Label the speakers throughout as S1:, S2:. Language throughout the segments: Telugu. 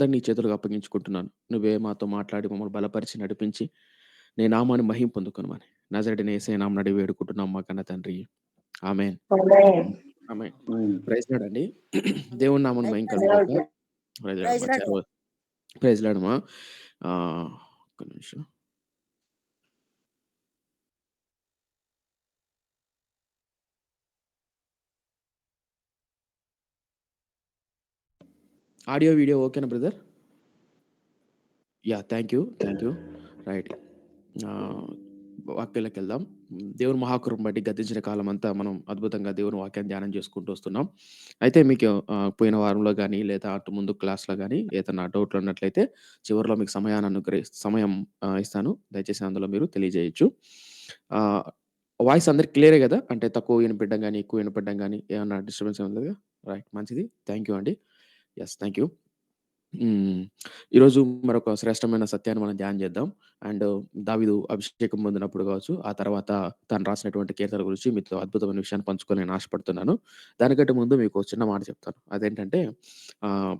S1: మమ్మల్నందరిని నీ చేతులకు అప్పగించుకుంటున్నాను. నువ్వే మాతో మాట్లాడి మమ్మల్ని బలపరిచి, నడిపించి, నీ నామాన్ని మహిమ పొందుకొనమని నజరేయుడైన యేసయ్య నామమున అడిగి వేడుకుంటున్నాం మా కన్న తండ్రి. ఆమేన్.
S2: ఆమేన్.
S1: ఆమేన్.
S3: హ్మ్.
S1: ప్రైజ్ లార్డ్ అండి. దేవుని నామమున మహిమ
S2: ప్రైజ్
S1: కలుగుగాక.
S2: లార్డ్.
S1: ప్రైజ్ లార్డ్
S2: ప్రైజ్
S1: అమ్మా.
S2: లార్డ్.
S1: ప్రైజ్ లార్డ్ అమ్మా. ఒక్క నిమిషం. ఆడియో, వీడియో ఓకేనా brother? Yeah! Thank you. Thank you. Right. వాక్యంలోకెళ్దాం. దేవుని మహాకృపను బట్టి గతించిన కాలమంతా మనం అద్భుతంగా దేవుని వాక్యాన్ని ధ్యానం చేసుకుంటూ వస్తున్నాం. అయితే మీకు పోయిన వారంలో గాని, లేదా అటు ముందు క్లాస్‌లో గాని ఏదైనా డౌట్‌లు ఉన్నట్లయితే చివరిలో మీకు సమయం ఇస్తాను. దయచేసి అందులో మీరు తెలియజేయొచ్చు. ఆహ్, వాయిస్ అందరికి క్లియరే గదా? అంటే తక్కువ వినిపియడం గాని, ఎక్కువ వినపడడం గాని ఏమన్నా డిస్టర్బెన్స్ ఏమి లేదుగా? రైట్. మంచిది. థాంక్ యూ అండి. యెస్. Thank you. ఈరోజు మరొక శ్రేష్టమైన సత్యాన్ని మనం ధ్యానం చేద్దాం. అండ్ దావీదు అభిషేకం పొందినప్పుడు కావచ్చు, ఆ తర్వాత తను రాసినటువంటి కీర్తనల గురించి మీతో అద్భుతమైన విషయాన్ని పంచుకోవాలని నేను ఆశపడుతున్నాను. దానికంటే ముందు మీకు ఒక చిన్న మాట చెప్తాను. అదేంటంటే ఆహ్,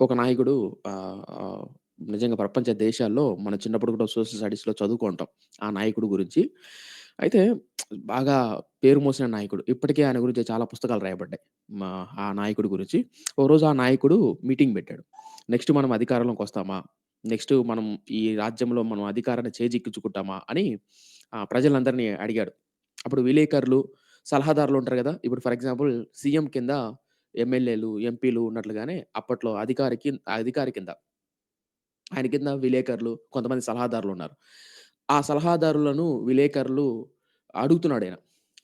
S1: ఒక నాయకుడు ఆహ్, ఆహ్, నిజంగా ప్రపంచ దేశాల్లో మనం చిన్నప్పుడు కూడా సోషల్ స్టడీస్‌లో చదువుకుంటాం. ఆ నాయకుడు గురించి. అయితే బాగా పేరు మోసిన నాయకుడు. ఇప్పటికే ఆయన గురించి చాలా పుస్తకాలు రాయబడ్డాయి. మా ఆ నాయకుడి గురించి. ఒకరోజు ఆ నాయకుడు మీటింగ్ పెట్టాడు. నెక్స్ట్ మనం అధికారంలోకొస్తామా? నెక్స్ట్ మనం ఈ రాజ్యంలో మనం అధికారాన్ని చేజిక్కించుకుంటామా? అని ప్రజలందరిని అడిగాడు. అప్పుడు విలేకరులు, సలహాదారులు ఉంటారు గదా! ఇప్పుడు ఫర్ ఎగ్జాంపుల్ సీఎం కింద ఎమ్మెల్యేలు, ఎంపీలు ఉన్నట్లుగానే అప్పట్లో అధికారి కింద ఆయన కింద విలేకరులు, కొంతమంది సలహాదారులున్నారు. ఆ సలహాదారులను విలేకరులు అడుగుతున్నాడాయన.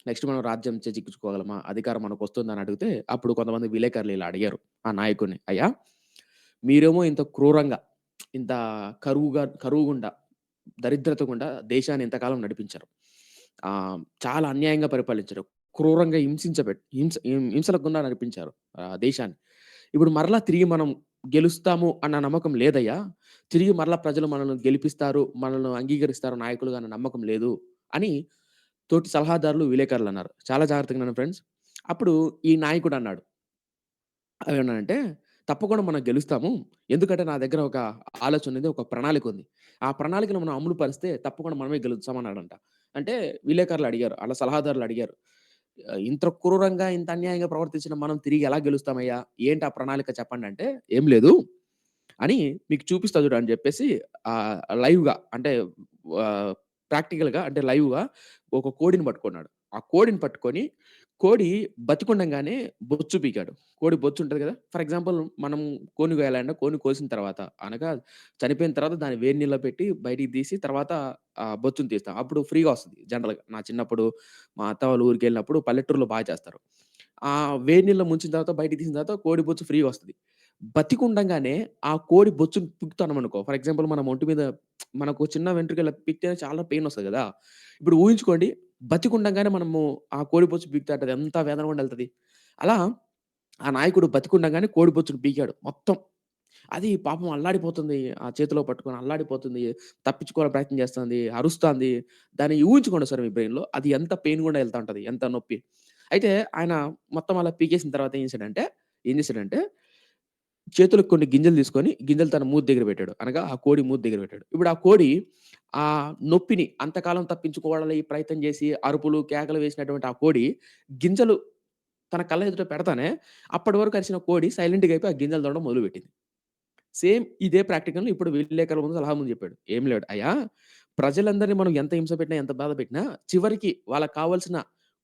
S1: నెక్స్ట్ మనం రాజ్యం చేజిక్కించుకోగలమా? అధికారం మనకొస్తుందా? అని అడిగితే, అప్పుడు కొంతమంది విలేకరులు ఇలా అడిగారు ఆ నాయకుడిని. "అయ్యా! మీరేమో ఇంత క్రూరంగా, ఇంత కరువు గుండా, దరిద్రత గుండా దేశాన్ని ఇంతకాలం నడిపించారు. చాలా అన్యాయంగా పరిపాలించారు. క్రూరంగా హింసలకు గుండా నడిపించారు దేశాన్ని. ఇప్పుడు మరలా తిరిగి మనం గెలుస్తాము అన్న నమ్మకం లేదయ్యా! తిరిగి మరలా ప్రజలు మనల్ని గెలిపిస్తారు, మనల్ని అంగీకరిస్తారు నాయకులుగా అన్న నమ్మకం లేదు" అని తోటి సలహాదారులు, విలేకరులన్నారు. చాలా జాగ్రత్తగా వినండి ఫ్రెండ్స్. అప్పుడు ఈ నాయకుడన్నాడు. ఏమన్నాడంటే, "తప్పకుండా మనం గెలుస్తాము. ఎందుకంటే నా దగ్గర ఒక ఆలోచనుంది, ఒక ప్రణాళికుంది. ఆ ప్రణాళికను మనం అమలు పరిస్తే తప్పకుండా మనమే గెలుస్తాం" అన్నాడంట. అంటే విలేకరులు అడిగారు. ఆళ్ళ సలహాదారులు అడిగారు. "ఇంత క్రూరంగా, ఇంత అన్యాయంగా ప్రవర్తించిన మనం తిరిగి ఎలా గెలుస్తామయ్యా? ఏంటి ఆ ప్రణాళిక చెప్పండంటే" "ఏం లేదు" అని మీకు చూపిస్తా చూడు అని జెప్పేసి లైవ్‌గా అంటే ఆహ్, ప్రాక్టికల్‌గా అంటే లైవ్‌గా ఒక కోడిని పట్టుకున్నాడు. ఆ కోడిని పట్టుకొని, కోడి బతికుండంగానే బొచ్చు పీకాడు. కోడి బొచ్చు ఉంటది గదా! ఫర్ ఎగ్జాంపుల్ మనం కోడిని కోయాలంటే కోడిని కోసిన తర్వాత అనగా చనిపోయిన తర్వాత దాన్ని వేడి నీళ్ళలో పెట్టి బయటికి తీసి తర్వాత బొచ్చును తీస్తాం. అప్పుడు ఫ్రీగా వస్తది జనరల్‌గా. నా చిన్నప్పుడు మా అత్త వాళ్ళ ఊరికెళ్ళినప్పుడు పల్లెటూరులో బాగా చేస్తారు. వేడి నీళ్ళలో ముంచిన తర్వాత బయటికి తీసిన తర్వాత కోడి బొచ్చు ఫ్రీగా వస్తది. బతికుండంగానే ఆ కోడి బొచ్చును పీకుతున్నామనుకో ఫర్ ఎగ్జాంపుల్ మన ఒంటి మీద మనకు చిన్న వెంట్రుక ఇలా పీకితే చాలా పెయిన్ వస్తది గదా! ఇప్పుడు ఊహించుకోండి బతికుండంగానే మనము ఆ కోడి బొచ్చు పీకుతే అది ఎంత వేదన గుండా ఎళ్తది. అలా ఆ నాయకుడు బతికుండంగానే కోడి బొచ్చును పీకాడు మొత్తం. అది పాపం అల్లాడిపోతుంది. ఆ చేతిలో పట్టుకొని అల్లాడిపోతుంది. తప్పించుకోవాలని ప్రయత్నం చేస్తుంది. అరుస్తాంది. దాన్ని ఊహించుకోండి ఒకసారి మీ బ్రెయిన్‌లో. అది ఎంత పెయిన్ గుండా ఎళ్తా ఉంటది. ఎంత నొప్పి. అయితే ఆయన మొత్తం అలా పీకేసిన తర్వాత ఏం చేసాడంటే చేతులకు కొన్ని గింజలు తీసుకొని, గింజలు తన మూతి దగ్గర పెట్టాడు. అనగా ఆ కోడి మూతి దగ్గర పెట్టాడు. ఇప్పుడు ఆ కోడి ఆ నొప్పిని అంతకాలం తప్పించుకోవాలని ప్రయత్నం చేసి అరుపులు, కేకలు వేసినటువంటి ఆ కోడి గింజలు తన కళ్ళ ఎదుట పెడతానే అప్పటి వరకు అరిచిన కోడి సైలెంట్‌గా అయిపోయి ఆ గింజలు తినడం మొదలుపెట్టింది. సేమ్ ఇదే ప్రాక్టికల్‌ని ఇప్పుడు విలేకరుల ముందు సలహా ముందు చెప్పాడు. "ఏం లేడు అయ్యా! ప్రజలందరిని మనం ఎంత హింస పెట్టినా, ఎంత బాధ పెట్టినా చివరికి వాళ్ళకి కావాల్సిన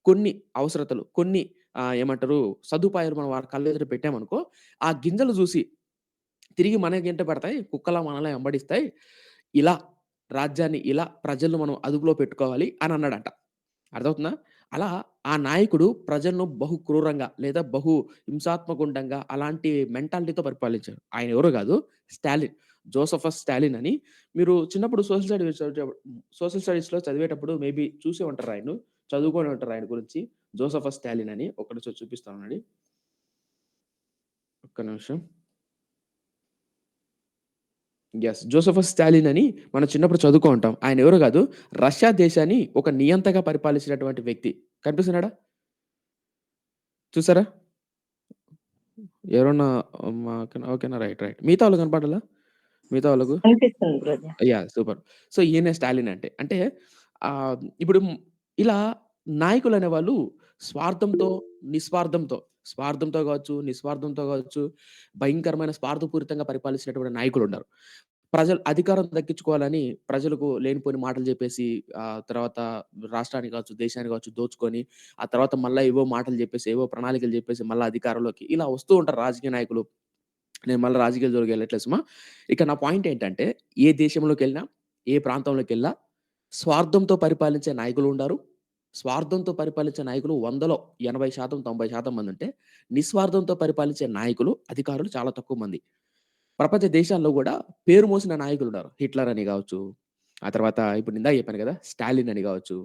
S1: కొన్ని అవసరతలు, కొన్ని ఏమంటారు సదుపాయాలు మనం వాళ్ళ కళ్ళెదుట పెట్టామనుకో, ఆ గింజలు చూసి తిరిగి మన గెంట పడతాయి. కుక్కలా మనల్ని వెంబడిస్తాయి. ఇలా రాజ్యాన్ని ఇలా ప్రజలను మనం అదుపులో పెట్టుకోవాలి" అని అన్నాడంట. అర్థమవుతుందా? అలా ఆ నాయకుడు ప్రజలను బహు క్రూరంగా లేదా బహు హింసాత్మకుండంగా అలాంటి మెంటాలిటీతో పరిపాలించారు. ఆయన ఎవరో గాదు స్టాలిన్. జోసెఫస్ స్టాలిన్ అని మీరు చిన్నప్పుడు సోషల్ స్టడీస్‌లో చదివేటప్పుడు మేబీ చూసే ఉంటారు ఆయన్ను. చదువుకొని ఉంటారు ఆయన గురించి. జోసెఫస్ స్టాలిన్ అని. ఒక్క నిమిషం చూపిస్తానండి. ఒక్క నిమిషం. యెస్. జోసెఫస్ స్టాలిన్ అని మనం చిన్నప్పుడు చదువుకో ఉంటాం. ఆయన ఎవరో గాదు. రష్యా దేశాన్ని ఒక నియంతగా పరిపాలించినటువంటి వ్యక్తి. కనిపిస్తున్నాడా? చూసారా? ఎవరన్నా మాకనా ఓకేనా. రైట్. రైట్. మిగతా వాళ్ళు కనపడలా? మిగతా వాళ్ళకు?
S2: అనిపిస్తుంది బ్రదర్.
S1: సూపర్. సో, ఈయనే స్టాలిన్ అంటే. అంటే ఇప్పుడు ఇలా నాయకులనేవాళ్ళు స్వార్థంతో, నిస్వార్థంతో, స్వార్థంతో గావచ్చు, నిస్వార్థంతో గావచ్చు, భయంకరమైన స్వార్థపూరితంగా పరిపాలించినటువంటి నాయకులున్నారు. ప్రజలు అధికారం దక్కించుకోవాలని ప్రజలకు లేనిపోని మాటలు జెప్పేసి తర్వాత రాష్ట్రాన్ని కావచ్చు, దేశాన్ని కావచ్చు దోచుకొని, ఆ తర్వాత మళ్ళా ఏవో మాటలు జెప్పేసి, ఏవో ప్రణాళికలు జెప్పేసి మళ్ళా అధికారంలోకి ఇలా వస్తూ ఉంటారు రాజకీయ నాయకులు. నేను మళ్ళా రాజకీయాల జోలికెళ్ళట్లేదు సుమా. ఇక నా పాయింట్ ఏంటంటే, ఏ దేశంలోకెళ్ళినా, ఏ ప్రాంతంలోకెళ్ళినా స్వార్థంతో పరిపాలించే నాయకులుండారు. స్వార్థంతో పరిపాలించే నాయకులు 100లో 80% 90% మందుంటే, నిస్వార్థంతో పరిపాలించే నాయకులు, అధికారులు చాలా తక్కువ మంది. ప్రపంచ దేశాల్లో గూడా పేరు మోసిన నాయకులున్నారు. హిట్లర్ అని గావచ్చు, ఆ తర్వాత ఇప్పుడు ఇందాక చెప్పాను గదా! స్టాలిన్ అని గావచ్చు,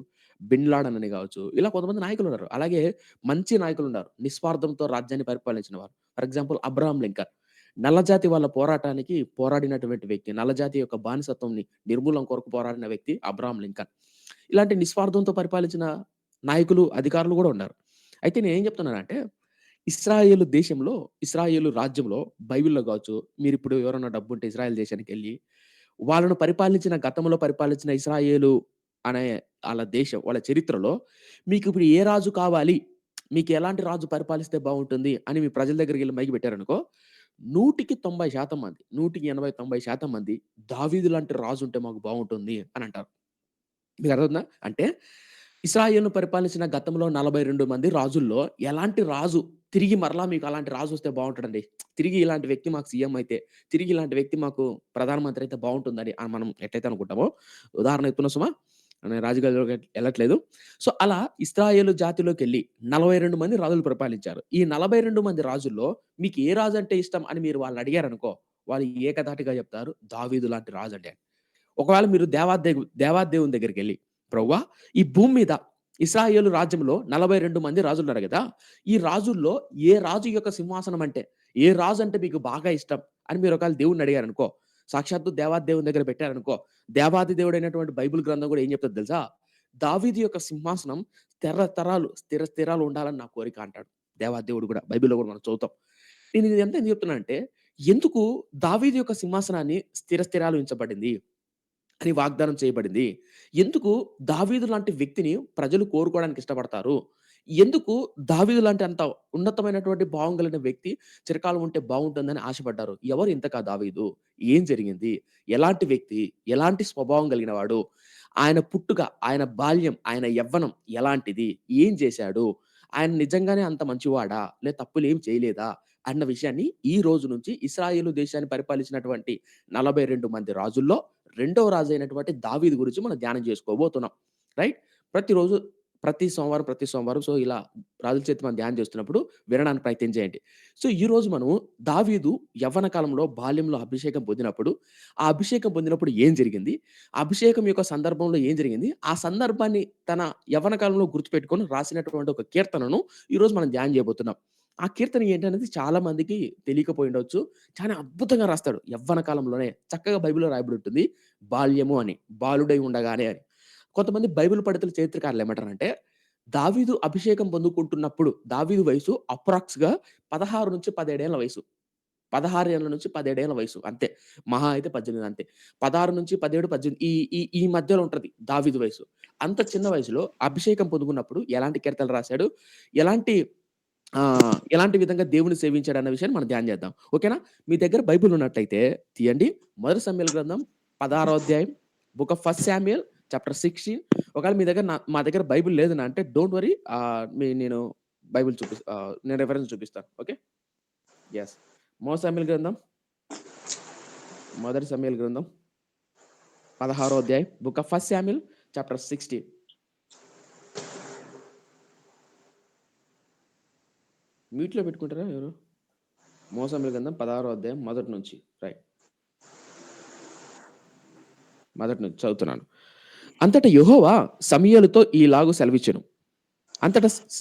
S1: బిన్ లాడెన్ అని గావచ్చు, ఇలా కొంతమంది నాయకులున్నారు. అలాగే మంచి నాయకులున్నారు. నిస్వార్థంతో రాజ్యాన్ని పరిపాలించిన వారు. For example Abraham Lincoln. నల్లజాతి వాళ్ళ పోరాటానికి పోరాడినటువంటి వ్యక్తి. నల్లజాతి యొక్క బానిసత్వంని నిర్మూలన కొరకు పోరాడిన వ్యక్తి అబ్రహాం లింకన్. ఇలాంటి నిస్వార్థంతో పరిపాలించిన నాయకులు, అధికారులు గూడా ఉన్నారు. అయితే నేనేం చెప్తున్నానంటే, ఇస్రాయేలు దేశంలో, ఇస్రాయేలు రాజ్యంలో బైబిల్‌లో గావచ్చు, మీరిప్పుడు ఎవరైనా డబ్బుంటే ఇజ్రాయెల్ దేశానికెళ్ళి, వాళ్ళను పరిపాలించిన గతంలో పరిపాలించిన ఇస్రాయేలు అనే ఆళ్ళ దేశం, వాళ్ళ చరిత్రలో మీకిప్పుడు ఏ రాజు కావాలి? మీకు ఎలాంటి రాజు పరిపాలిస్తే బావుంటుంది? అని మీ ప్రజల దగ్గరికెళ్ళి మైక్ పెట్టారనుకో, 100కి 90% మంది, 100కి 80, 90% మంది దావీదు లాంటి రాజుంటే మాకు బావుంటుంది అనంటారు. మీకర్థమవుతుందా? అంటే ఇశ్రాయేలును పరిపాలించిన గతంలో 42 మంది రాజుల్లో ఎలాంటి రాజు తిరిగి మరలా మీకు అలాంటి రాజొస్తే బావుంటదండి. తిరిగి ఇలాంటి వ్యక్తి మాకు సీఎం అయితే, తిరిగి ఇలాంటి వ్యక్తి మాకు ప్రధానమంత్రి అయితే బావుంటుందని మనం ఎట్లయితే అనుకుంటామో, ఉదాహరణ చెప్తున్నా సుమా. నేను రాజకీయాల్లోకి ఎళ్ళట్లేదు. సో, అలా ఇశ్రాయేలు జాతిలోకెళ్ళి 42 మంది రాజులు పరిపాలించారు. ఈ 42 మంది రాజుల్లో మీకు ఏ రాజంటే ఇష్టం అని మీరు వాళ్ళనడిగారనుకో, వాళ్ళు ఏకధాటిగా చెప్తారు దావీదు లాంటి రాజండి అని. ఒకవేళ మీరు దేవాదేవుని దగ్గరికెళ్లి, ప్రభువా! ఈ భూమి మీద ఇశ్రాయేలు రాజ్యంలో 42 మంది రాజులున్నారు గదా! ఈ రాజుల్లో ఏ రాజు యొక్క సింహాసనం అంటే, ఏ రాజు అంటే మీకు బాగా ఇష్టం అని మీరు ఒకవేళ దేవుడిని అడిగారనుకో, సాక్షాత్తు దేవాదేవుని దగ్గర పెట్టారనుకో, దేవాది దేవుడైనటువంటి బైబిల్ గ్రంథం గూడా ఏం చెప్తది తెలుసా? దావీదు యొక్క సింహాసనం తరతరాలు స్థిరాలు ఉండాలని నా కోరిక అంటాడు. దేవాదేవుడు గూడా బైబిల్‌లో గూడా మనం చదువుతాం. నేను ఇదంతా ఎందుకు చెప్తున్నానంటే, ఎందుకు దావీదు యొక్క సింహాసనాన్ని స్థిరాలు ఉంచబడింది? అని వాగ్దానం చేయబడింది. ఎందుకు దావీదు లాంటి వ్యక్తిని ప్రజలు కోరుకోవడానికి ఇష్టపడతారు? ఎందుకు దావీదు లాంటి అంత ఉన్నతమైనటువంటి భావం కలిగిన వ్యక్తి చిరకాలం ఉంటే బావుంటుందని ఆశపడ్డారు? ఎవరు ఇంతకా దావీదు? ఏం జరిగింది? ఎలాంటి వ్యక్తి? ఎలాంటి స్వభావం కలిగిన వాడు? ఆయన పుట్టుక, ఆయన బాల్యం, ఆయన యవ్వనం ఎలాంటిది? ఏం చేశాడు? ఆయన నిజంగానే అంత మంచివాడా? లేదా తప్పులేమి చేయలేదా? అన్న విషయాన్ని ఈ రోజు నుంచి ఇశ్రాయేలు దేశాన్ని పరిపాలించినటువంటి 42 మంది రాజుల్లో రెండవ రాజైనటువంటి దావీదు గురించి మనం ధ్యానం చేసుకోబోతున్నాం. రైట్? ప్రతిరోజు ప్రతి సోమవారం సో, ఇలా రాజుల చేతి మనం ధ్యానం చేస్తున్నప్పుడు వినడానికి ప్రయత్నం చేయండి. సో, ఈరోజు మనం దావీదు యవ్వన కాలంలో, బాల్యంలో అభిషేకం పొందినప్పుడు, ఆ అభిషేకం పొందినప్పుడు ఏం జరిగింది? ఆ అభిషేకం యొక్క సందర్భంలో ఏం జరిగింది? ఆ సందర్భాన్ని తన యవ్వన కాలంలో గుర్తుపెట్టుకొని రాసినటువంటి ఒక కీర్తనను ఈరోజు మనం ధ్యానం చేయబోతున్నాం. ఆ కీర్తన ఏంటనేది చాలా మందికి తెలియకపోయుండొచ్చు. చాలా అద్భుతంగా రాస్తాడు. యవ్వన కాలంలోనే చక్కగా బైబిల్‌లో రాయబడి ఉంటుంది. బాల్యము అని, బాలుడై ఉండగానే అని. కొంతమంది బైబిల్ పండితులు, చరిత్రకారులు ఏమంటారంటే, దావీదు అభిషేకం పొందుకుంటున్నప్పుడు దావీదు వయసు అప్రాక్స్‌గా 16-17 ఏళ్ల వయసు. 16 ఏళ్ల నుంచి 17 ఏళ్ల వయసు అంతే. మహా అయితే 18 అంతే. 16-17, 18 ఈ ఈ ఈ మధ్యలో ఉంటది దావీదు వయసు. అంత చిన్న వయసులో అభిషేకం పొందుకున్నప్పుడు ఎలాంటి కీర్తనలు రాసాడు? ఎలాంటి ఎలాంటి విధంగా దేవుని సేవించాడన్న విషయాన్ని మనం ధ్యానం చేద్దాం. ఓకేనా? మీ దగ్గర బైబిల్ ఉన్నట్టయితే తీయండి. మొదటి సమూయేలు గ్రంథం 16 అధ్యాయం, book of first Samuel chapter 16. ఒకవేళ మీ దగ్గర మా దగ్గర బైబిల్ లేదు అంటే డోంట్ వరీ నేను బైబిల్ నేను రిఫరెన్స్ చూపిస్తాను. ఓకే. యెస్. మొదటి సమూయేలు గ్రంథం, మొదటి సమూయేలు గ్రంథం 16 అధ్యాయం, book of first Samuel chapter 16. మ్యూట్‌లో పెట్టుకుంటారా ఎవరు? మొదటి సమూయేలు గ్రంథం 16 అధ్యాయం మొదటి నుంచి. రైట్. మొదటి నుంచి చదువుతున్నాను. అంతటా యెహోవా సమూయేలుతో ఈలాగు సెలవిచ్చెను.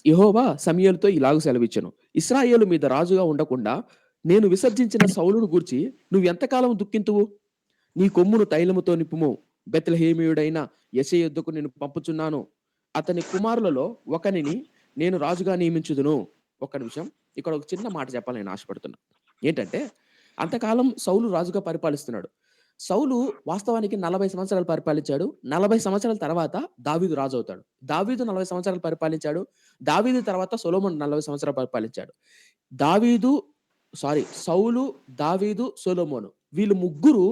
S1: యెహోవా సమూయేలుతో ఇలాగు సెలవిచ్చెను. ఇశ్రాయేలు మీద రాజుగా ఉండకుండా నేను విసర్జించిన సౌలును గూర్చి నువ్వెంతకాలం దుఃఖింతువు? నీ కొమ్మును తైలముతో నిప్పుము. బెత్లెహేమీయుడైన యెషయి యొద్దకు నేను పంపుచున్నాను. అతని కుమారులలో ఒకనిని నేను రాజుగా నియమించుదును. ఒక్క నిమిషం. ఇక్కడ ఒక చిన్న మాట చెప్పాలని నేను ఆశపడుతున్నా. ఏంటంటే, అంతకాలం సౌలు రాజుగా పరిపాలిస్తున్నాడు. సౌలు వాస్తవానికి 40 సంవత్సరాలు పరిపాలించాడు. 40 సంవత్సరాల తర్వాత దావీదు రాజవుతాడు. దావీదు 40 సంవత్సరాలు పరిపాలించాడు. దావీదు తర్వాత సొలొమోన్ 40 సంవత్సరాలు పరిపాలించాడు. దావీదు సౌలు, దావీదు, సొలొమోను వీళ్ళు ముగ్గురు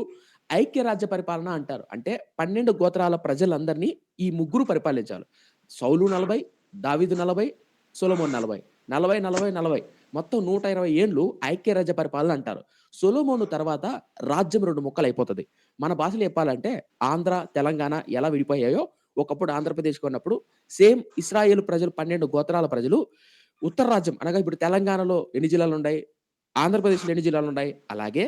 S1: ఐక్యరాజ్య పరిపాలన అంటారు. అంటే 12 గోత్రాల ప్రజలందరిని ఈ ముగ్గురు పరిపాలించాలి. సౌలు 40, దావీదు 40, సొలొమోన్ 40. 40, 40, 40 మొత్తం 120 ఏండ్లు ఐక్యరాజ్య పరిపాలన అంటారు. సొలొమోను తర్వాత రాజ్యం 2 ముక్కలైపోతది. మన భాషలో చెప్పాలంటే ఆంధ్ర, తెలంగాణ ఎలా విడిపోయాయో ఒకప్పుడు ఆంధ్రప్రదేశ్‌గా ఉన్నప్పుడు సేమ్ ఇశ్రాయేలు ప్రజలు 12 గోత్రాల ప్రజలు ఉత్తర రాజ్యం అనగా ఇప్పుడు తెలంగాణలో ఎన్ని జిల్లాలుండాయి? ఆంధ్రప్రదేశ్‌లో ఎన్ని జిల్లాలున్నాయి? అలాగే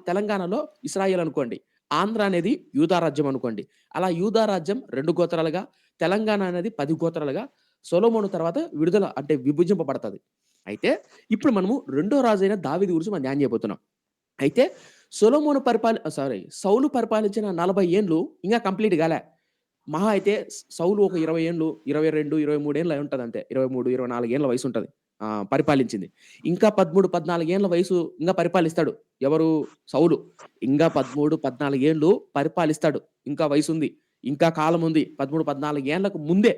S1: తెలంగాణలో ఇశ్రాయేల్ అనుకోండి. ఆంధ్ర అనేది యూదా రాజ్యం అనుకోండి. అలా యూదా రాజ్యం 2 గోత్రాలుగా, తెలంగాణ అనేది 10 గోత్రాలుగా సొలొమోను తర్వాత విడుదల అంటే విభజింపబడతది. అయితే ఇప్పుడు మనము రెండో రాజైన దావీదు గురించి మనం ధ్యానం చేయబోతున్నాం. అయితే సౌలు పరిపాలించిన 40 ఏండ్లు ఇంకా కంప్లీట్ గాలే. మహా అయితే సౌలు ఒక 20 ఏండ్లు, 22, 23 ఏండ్లు అయుంటది అంతే. 23, 24 ఏండ్ల వయసుంటది. పరిపాలించింది. ఇంకా 13, 14 ఏండ్ల వయసు ఇంగా పరిపాలిస్తాడు. ఎవరు? సౌలు. ఇంగా 13, 14 ఏండ్లు పరిపాలిస్తాడు. ఇంకా వయసుంది. ఇంకా కాలముంది. 13, 14 ఏండ్లకు ముందే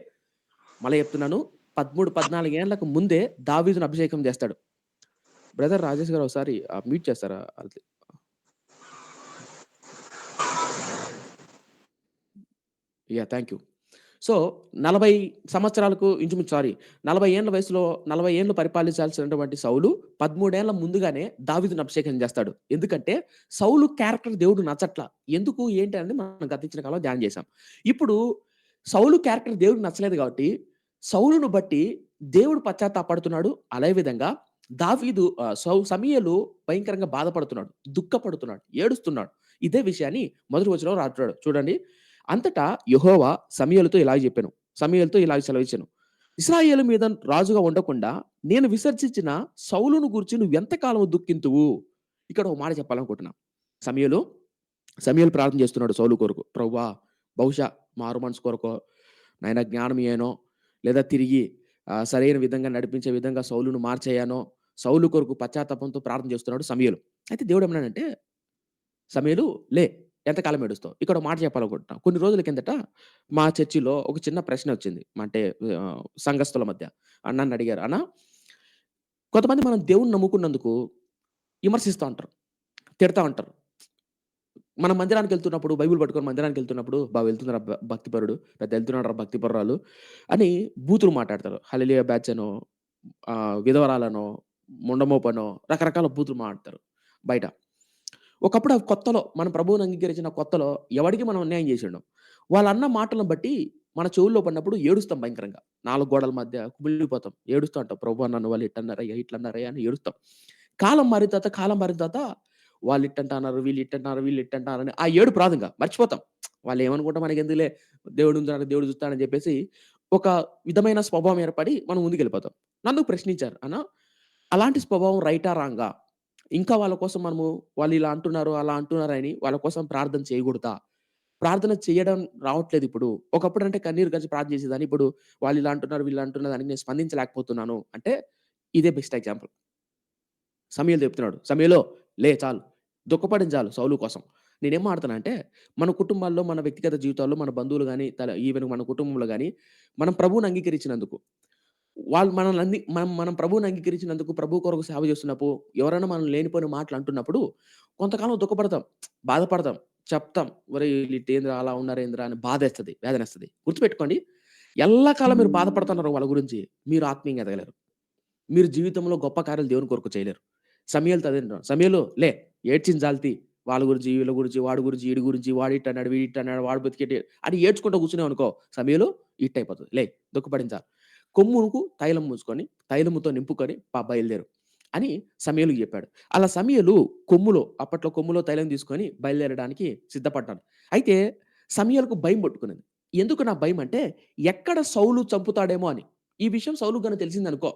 S1: మళ్ళా చెప్తున్నాను. 13, 14 ఏండ్లకు ముందే దావీదును అభిషేకం చేస్తాడు. బ్రదర్ రాజేష్ గారు ఒకసారి మ్యూట్ చేస్తారా? అది. యాహ్! Thank you. సో, 40 సంవత్సరాలకు ఇంచుమించు 40 ఏండ్ల వయసులో 40 ఏండ్లు పరిపాలించాల్సినటువంటి సౌలు 13 ఏళ్ల ముందుగానే దావీదుని అభిషేకం చేస్తాడు. ఎందుకంటే సౌలు క్యారెక్టర్ దేవుడు నచ్చట్ల. ఎందుకు? ఏంటి అనేది మనం గతించిన కాలంలో ధ్యానం చేసాం. ఇప్పుడు సౌలు క్యారెక్టర్ దేవుడికి నచ్చలేదు కాబట్టి సౌలును బట్టి దేవుడు పశ్చాత్తాపడుతున్నాడు. అదే విధంగా దావీదు సమూయేలు భయంకరంగా బాధపడుతున్నాడు, దుఃఖపడుతున్నాడు, ఏడుస్తున్నాడు. ఇదే విషయాన్ని మొదటి వచనంలో రాస్తాడు. చూడండి. అంతటా యెహోవా సమూయేలుతో ఇలాగ చెప్పెను. సమూయేలుతో ఇలాగ సెలవిచ్చెను. ఇశ్రాయేలు మీద రాజుగా ఉండకుండా నేను విసర్జించిన సౌలును గూర్చి నువ్వెంత కాలము దుఃఖింతువు? ఇక్కడ ఒక మాట చెప్పాలనుకుంటున్నా. సమూయేలు, సమూయేలు ప్రార్థన చేస్తున్నాడు సౌలు కొరకు. ప్రభువా బహుశా మారు మనసు కొరకో, నాయనా జ్ఞానం ఇయ్యనో, లేదా తిరిగి సరైన విధంగా నడిపించే విధంగా సౌలును మార్చేయనో, సౌలు కొరకు పశ్చాత్తాపంతో ప్రార్థన చేస్తున్నాడు సమూయేలు. అయితే దేవుడేమన్నాడంటే, సమూయేలు లే! ఎంతకాలం ఏడుస్తావు? ఇక్కడ ఒక మాట చెప్పాలనుకుంటున్నా. కొన్ని రోజుల కిందట మా చర్చిలో ఒక చిన్న ప్రశ్నొచ్చింది. అంటే సంఘస్థుల మధ్య. నన్నడిగారు. అన్న కొంతమంది మనం దేవుడిని నమ్ముకున్నందుకు విమర్శిస్తా ఉంటారు. తిడతా ఉంటారు. మనం మందిరానికెళ్తున్నప్పుడు బైబిల్ పట్టుకొని మందిరానికెళ్తున్నప్పుడు వెళ్తున్నారా భక్తిపరుడు, పెద్ద ఎళ్తున్నాడురా భక్తిపరురాలు అని బూతులు మాట్లాడతారు. హల్లెలూయా బ్యాచ్ అనో, విధవరాలనో, ముండమోపనో రకరకాల బూతులు మాట్లాడతారు బయట. ఒకప్పుడు అవి కొత్తలో మనం ప్రభువుని అంగీకరించిన కొత్తలో ఎవడికి మనం అన్యాయం చేసిండం. వాళ్ళన్న మాటలను బట్టి మన చెవుల్లో పడినప్పుడు ఏడుస్తాం భయంకరంగా. 4 గోడల మధ్య కుమిలిపోతాం. ఏడుస్తూ ఉంటాం. ప్రభువా నన్ను వాళ్ళు ఇట్టన్నారయ్యా, ఇట్లన్నారయ్యా అని ఏడుస్తాం. కాలం మారిన తర్వాత వాళ్ళు ఇట్టంటన్నారు, వీళ్ళు ఇట్టంటున్నారు, వీళ్ళు ఇట్టంటున్నారని ఆ ఏడుపు రాదింక. మర్చిపోతాం. వాళ్ళేమనుకుంటే మనకెందుకులే దేవుడున్నాడు, దేవుడు చూస్తాడని చెప్పేసి ఒక విధమైన స్వభావం ఏర్పడి మనం ముందుకెళ్ళిపోతాం. నన్ను ప్రశ్నించారు. అలాంటి స్వభావం రైటా? రాంగా? ఇంకా వాళ్ళ కోసం మనము వాళ్ళు ఇలా అంటున్నారు, అలా అంటున్నారని వాళ్ళ కోసం ప్రార్థన చేయకూడదా? ప్రార్థన చేయడం రావట్లేదిప్పుడు. ఒకప్పుడంటే కన్నీరు కార్చి ప్రార్థన చేసేదాన్ని. ఇప్పుడు వాళ్ళు ఇలా అంటున్నారు, వీళ్ళు అంటున్నారు దానికి నేను స్పందించలేకపోతున్నాను అంటే ఇదే బెస్ట్ ఎగ్జాంపుల్. సమూయేలు చెప్తున్నాడు. సమూయేలో లే చాలు. దుఃఖపడింది చాలు సౌలు కోసం. నేనేం మాట్లాడుతున్నా అంటే, మన కుటుంబాల్లో, మన వ్యక్తిగత జీవితాల్లో, మన బంధువులు గాని, ఈవెన్ మన కుటుంబంలో గాని, మనం ప్రభువుని అంగీకరించినందుకు, వాళ్ళు మనం ప్రభువుని అంగీకరించినందుకు, ప్రభువు కొరకు సేవ చేస్తున్నప్పుడు, ఎవరైనా మనం లేనిపోయిన మాటలు అంటున్నప్పుడు, కొంతకాలం దుఃఖపడతాం, బాధపడతాం, చెప్తాం. ఒరేయ్! ఈళ్ళిట్టేందిరా అలా ఉన్నారేందిరా అని బాధేస్తది, వేదనేస్తది. గుర్తుపెట్టుకోండి. ఎల్లకాలం మీరు బాధపడుతున్నారు వాళ్ళ గురించి, మీరు ఆత్మీయంగా ఎదగలేరు. మీరు జీవితంలో గొప్ప కార్యాలు దేవుని కొరకు చేయలేరు. సమూయేలుతో అదే అంటున్నాడు. సమూయేలు లే! ఏడ్చింది చాలు వాళ్ళ గురించి, వీళ్ళ గురించి, వాడి గురించి, ఈడి గురించి, వాడిట్టన్నాడు, వీడిట్టన్నాడు, వాడు బతికేటి అని ఏడ్చుకుంటూ కూర్చున్నావనుకో, సమూయేలు ఇట్టయిపోతది. లే! దుఃఖపడింది చాలు. కొమ్ముకు తైలం మూసుకొని, తైలముతో నింపుకొని బయలుదేరు అని సమూయేలుకి చెప్పాడు. అలా సమూయేలు అప్పట్లో కొమ్ములో తైలం తీసుకొని బయలుదేరడానికి సిద్ధపడ్డాడు. అయితే సమూయేలుకు భయం పట్టుకున్నది. ఎందుకు నా భయం అంటే, ఎక్కడ సౌలు చంపుతాడేమో అని. ఈ విషయం సౌలుకు గాని తెలిసిందనుకో,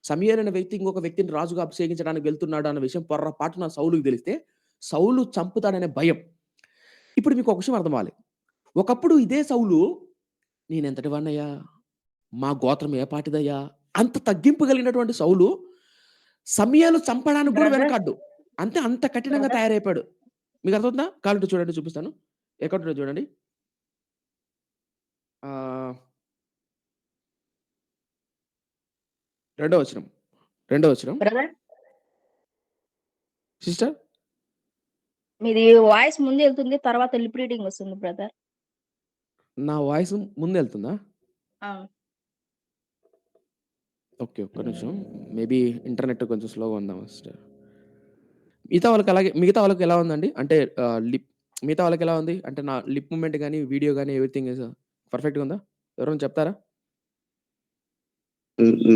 S1: సమూయేలు అనే వ్యక్తి ఇంకొక వ్యక్తిని రాజుగా అభిషేకించడానికి వెళ్తున్నాడు అన్న విషయం పొర్రపాటున సౌలుకి తెలిస్తే, సౌలు చంపుతాడనే భయం. ఇప్పుడు మీకు ఒక విషయం అర్థం అవ్వాలి. ఒకప్పుడు ఇదే సౌలు నేనెంతటి వాడినయ్యా? మా గోత్రం ఏ పాటిదయ్యా? అంత తగ్గింపు కలిగినటువంటి సౌలు సమయాలు చంపడానికి గూడా
S2: బ్రదర్,
S1: వెనకాడ్డు. అంతే అంత కఠినంగా
S2: బ్రదర్,
S1: తయారైపోయాడు. మీకర్థమవుతుందా? కావాలంటే చూడండి చూపిస్తాను. ఎక్కడుంటదో చూడండి. ఆహ్, రెండో వచనం. రెండో వచనం.
S2: బ్రదర్,
S1: సిస్టర్
S2: మీది వాయిస్ ముందెళ్తుంది. తర్వాత లిప్ రీడింగ్ వస్తుంది బ్రదర్.
S1: నా వాయిస్ ముందెళ్తుందా?
S2: అవును.
S1: ఓకే. ఒక్క నిమిషం. మేబీ ఇంటర్నెట్ కొంచెం స్లోగా ఉందేమో సిస్టర్. మిగతా వాళ్ళకి ఎలా ఉందండి? అంటే మిగతా వాళ్ళకెలా ఉంది? అంటే నా లిప్ మూవ్‌మెంట్ గాని, వీడియో గాని ఎవ్రీథింగ్ ఈస్ పర్ఫెక్ట్‌గా ఉందా? ఎవరైనా చెప్తారా?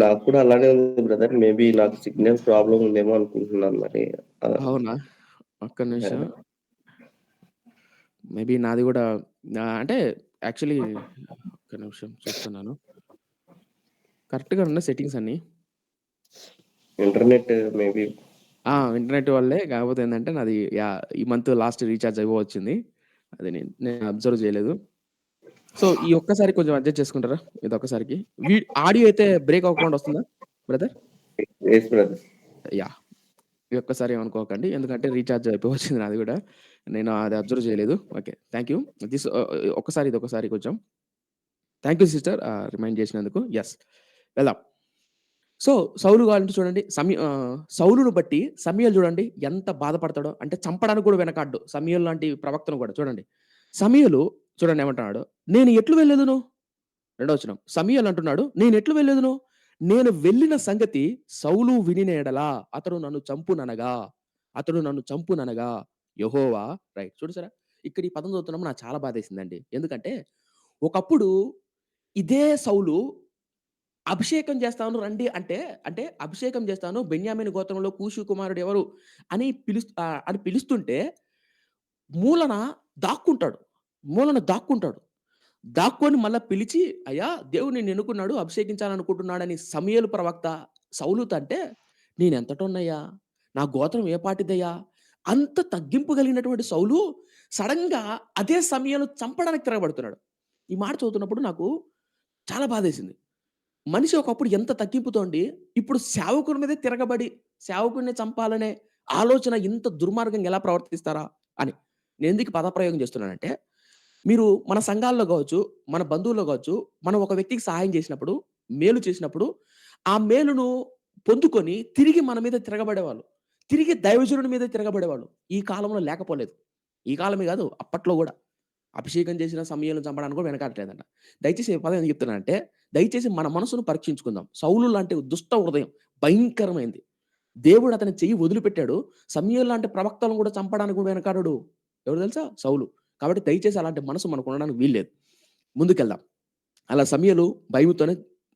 S3: నాకు కూడా అలానే ఉంది బ్రదర్. మేబీ నాకు సిగ్నల్ ప్రాబ్లమ్ ఉందేమో అనుకుంటున్నాను మరి.
S1: అవునా? ఒక్క నిమిషం.
S3: యాహ్!
S1: మేబీ నాది గూడా అంటే యాక్చువల్లీ ఒక్క నిమిషం చూస్తున్నాను. కరెక్ట్‌గా ఉన్నాయి సెట్టింగ్స్ అన్నీ.
S3: Internet maybe.
S1: ఇంటర్నెట్ వల్లే. కాకపోతే ఏందంటే నాది ఈ మంత్ లాస్ట్ రీచార్జ్ అయిపోవచ్చింది. అది నేను అబ్జర్వ్ చేయలేదు. సో, ఈ ఒక్కసారి కొంచెం అడ్జస్ట్ చేసుకుంటారా? ఇదొక్కసారికి. వీ ఆడియో అయితే బ్రేక్ అవ్వకుండా వస్తుందా బ్రదర్?
S3: Yes brother.
S1: యాహ్! ఈ ఒక్కసారి ఏమనుకోకండి. ఎందుకంటే రీచార్జ్ అయిపోవచ్చింది నాది గూడా. నేను అది అబ్జర్వ్ చేయలేదు. ఓకే. Thank you. ఇదొక్కసారి కొంచెం. థాంక్ యూ సిస్టర్ రిమైండ్ చేసినందుకు. యెస్. వెళ్దాం. సో, సౌలు కావాలంటే చూడండి సౌలును బట్టి సమూయేలు చూడండి ఎంత బాధపడతాడో. అంటే చంపడానికి కూడా వెనకాడ్డు. సమూయేలు లాంటి ప్రవక్తను కూడా చూడండి. సమూయేలు చూడండి ఏమంటున్నాడు? నేను ఎట్లు వెళ్ళెదను? రెండో వచనం. సమూయేలు అంటున్నాడు, నేనెట్లు వెళ్ళెదను? నేను వెళ్ళిన సంగతి సౌలు వినిన ఎడల అతడు నన్ను చంపుననగా యెహోవా రైట్ చూసారా? ఇక్కడ ఈ పదం చదువుతున్నప్పుడు నాకు చాలా బాధేసిందండి. ఎందుకంటే ఒకప్పుడు ఇదే సౌలు అభిషేకం చేస్తాను రండి అంటే అభిషేకం చేస్తాను బెన్యామీను గోత్రంలో కూషు కుమారుడు ఎవరు అని పిలుస్తుంటే మూలన దాక్కుంటాడు. దాక్కుంటాడు. దాక్కొని మళ్ళా పిలిచి, "అయ్యా! దేవుడు నిన్నెన్నుకున్నాడు, అభిషేకించాలనుకుంటున్నాడని" సమూయేలు ప్రవక్త సౌలుతో అంటే, "నేనెంతటోన్నయ్యా? నా గోత్రం ఏ పాటిదయ్యా?" అంత తగ్గింపు కలిగినటువంటి సౌలు సడెన్‌గా అదే సమూయేలు చంపడానికి తిరగబడుతున్నాడు. ఈ మాట చదువుతున్నప్పుడు నాకు చాలా బాధేసింది. మనిషి ఒకప్పుడు ఎంత తగ్గింపుతో అండి, ఇప్పుడు సేవకుని మీదే తిరగబడి, సేవకుడిని చంపాలనే ఆలోచన ఇంత దుర్మార్గంగా ఎలా ప్రవర్తిస్తారా అని. నేనెందుకు ఈ పదప్రయోగం చేస్తున్నానంటే, మీరు మన సంఘాల్లో గావచ్చు, మన బంధువుల్లో గావచ్చు, మనం ఒక వ్యక్తికి సహాయం చేసినప్పుడు, మేలు చేసినప్పుడు, ఆ మేలును పొందుకొని తిరిగి మన మీద తిరగబడేవాళ్ళు. తిరిగి దైవజనుడి మీద తిరగబడేవాళ్ళు. ఈ కాలంలో లేకపోలేదు. ఈ కాలమే గాదు, అప్పట్లో గూడా. అభిషేకం చేసిన సమూయేలుని చంపడానికి కూడా వెనకాడట్లేదంట. దయచేసి ఈ పదం ఎందుకు చెప్తున్నానంటే, దయచేసి మన మనసును పరీక్షించుకుందాం. సౌలు లాంటి దుష్ట హృదయం భయంకరమైంది. దేవుడు అతని చెయ్యి వదిలిపెట్టాడు. సమూయేలు లాంటి ప్రవక్తలను కూడా చంపడానికి కూడా వెనకాడడు. ఎవరు తెలుసా? సౌలు. కాబట్టి దయచేసి అలాంటి మనసు మనకు ఉండడానికి వీల్లేదు. ముందుకెళ్దాం. అలా సమూయేలు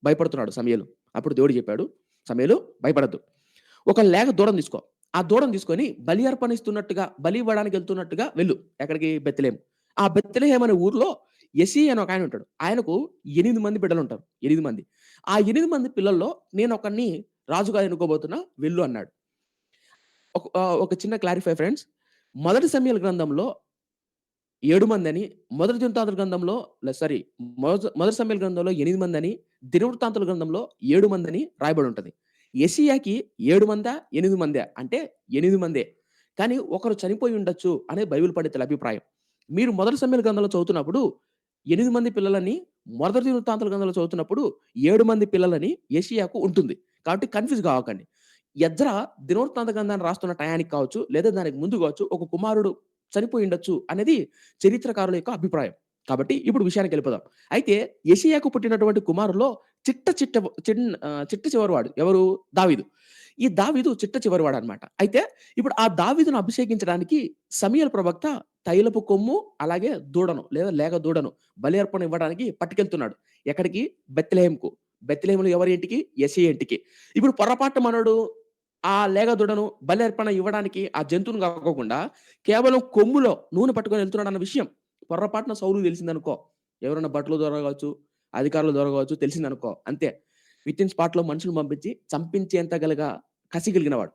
S1: భయపడుతున్నాడు సమూయేలు. అప్పుడు దేవుడు చెప్పాడు, "సమూయేలు భయపడొద్దు. ఒక లేగ దూడను తీసుకో. ఆ దూడను తీసుకొని బలి ఇవ్వడానికి వెళ్తున్నట్టుగా వెళ్ళు. ఎక్కడికి? బెత్లెహేము. ఆ బెత్లెహేము అనే ఊర్లో యెషీ అని ఒకాయన ఉంటాడు. ఆయనకు 8 మంది బిడ్డలుంటారు. 8 మంది. ఆ 8 మంది పిల్లల్లో నేనొకడిని రాజుగా ఎన్నుకోబోతున్నా వెళ్ళు అన్నాడు. ఒక చిన్న క్లారిఫై ఫ్రెండ్స్. మొదటి సమూయేలు గ్రంథంలో 7 మందని, మొదటి దినవృత్తాంతాల గ్రంథంలో సారీ మొదటి సమూయేలు గ్రంథంలో 8 మందని, దినవృత్తాంతాల గ్రంథంలో 7 మందని రాయబడి ఉంటది. యెషయాకి 7 మందా? 8 మందా? అంటే 8 మందే. కానీ ఒకరు చనిపోయి ఉండొచ్చు అనేది బైబిల్ పండితుల అభిప్రాయం. మీరు మొదటి సమూయేలు గ్రంథంలో చదువుతున్నప్పుడు 8 మంది పిల్లలని, మొదటి దినవృత్తాంతాల గ్రంథంలో చదువుతున్నప్పుడు 7 మంది పిల్లలని యెషయాకు ఉంటుంది. కాబట్టి కన్‌ఫ్యూజ్ కావకండి. ఎజ్రా దినవృత్తాంత గ్రంథాన్ని రాస్తున్న టయానికి కావచ్చు, లేదా దానికి ముందు కావచ్చు, ఒక కుమారుడు చనిపోయి ఉండొచ్చు అనేది చరిత్రకారుల యొక్క అభిప్రాయం. కాబట్టి ఇప్పుడు విషయానికెళ్ళిపోదాం. అయితే యెషయాకు పుట్టినటువంటి కుమారుల్లో చిట్ట చివరివాడు ఎవరు? దావీదు. ఈ దావీదు చిట్ట చివరివాడనమాట. అయితే ఇప్పుడు ఆ దావీదును అభిషేకించడానికి సమూయేలు ప్రవక్త తైలపు కొమ్ము, అలాగే దూడను లేదా లేగ దూడను బలి అర్పణ ఇవ్వడానికి పట్టుకెళ్తున్నాడు. ఎక్కడికి? బెత్లెహేముకు. బెత్లెహేములో ఎవరి ఇంటికి? యెషయా ఇంటికి. ఇప్పుడు పొరపాటున మనోడు ఆ లేగ దూడను బలి అర్పణ ఇవ్వడానికి ఆ జంతువుని కాకోకుండా కేవలం కొమ్ములో నూనె పట్టుకొని వెళ్తున్నాడన్న విషయం పొర్రపాటున సౌలుకి తెలిసిందనుకో, ఎవరైనా భటుల ద్వారా కావచ్చు, అధికారుల ద్వారా కావచ్చు తెలిసిందనుకో అంతే. వితిన్ స్పాట్‌లో మనుషుల్ని పంపించి చంపించేంత కసి కలిగినవాడు.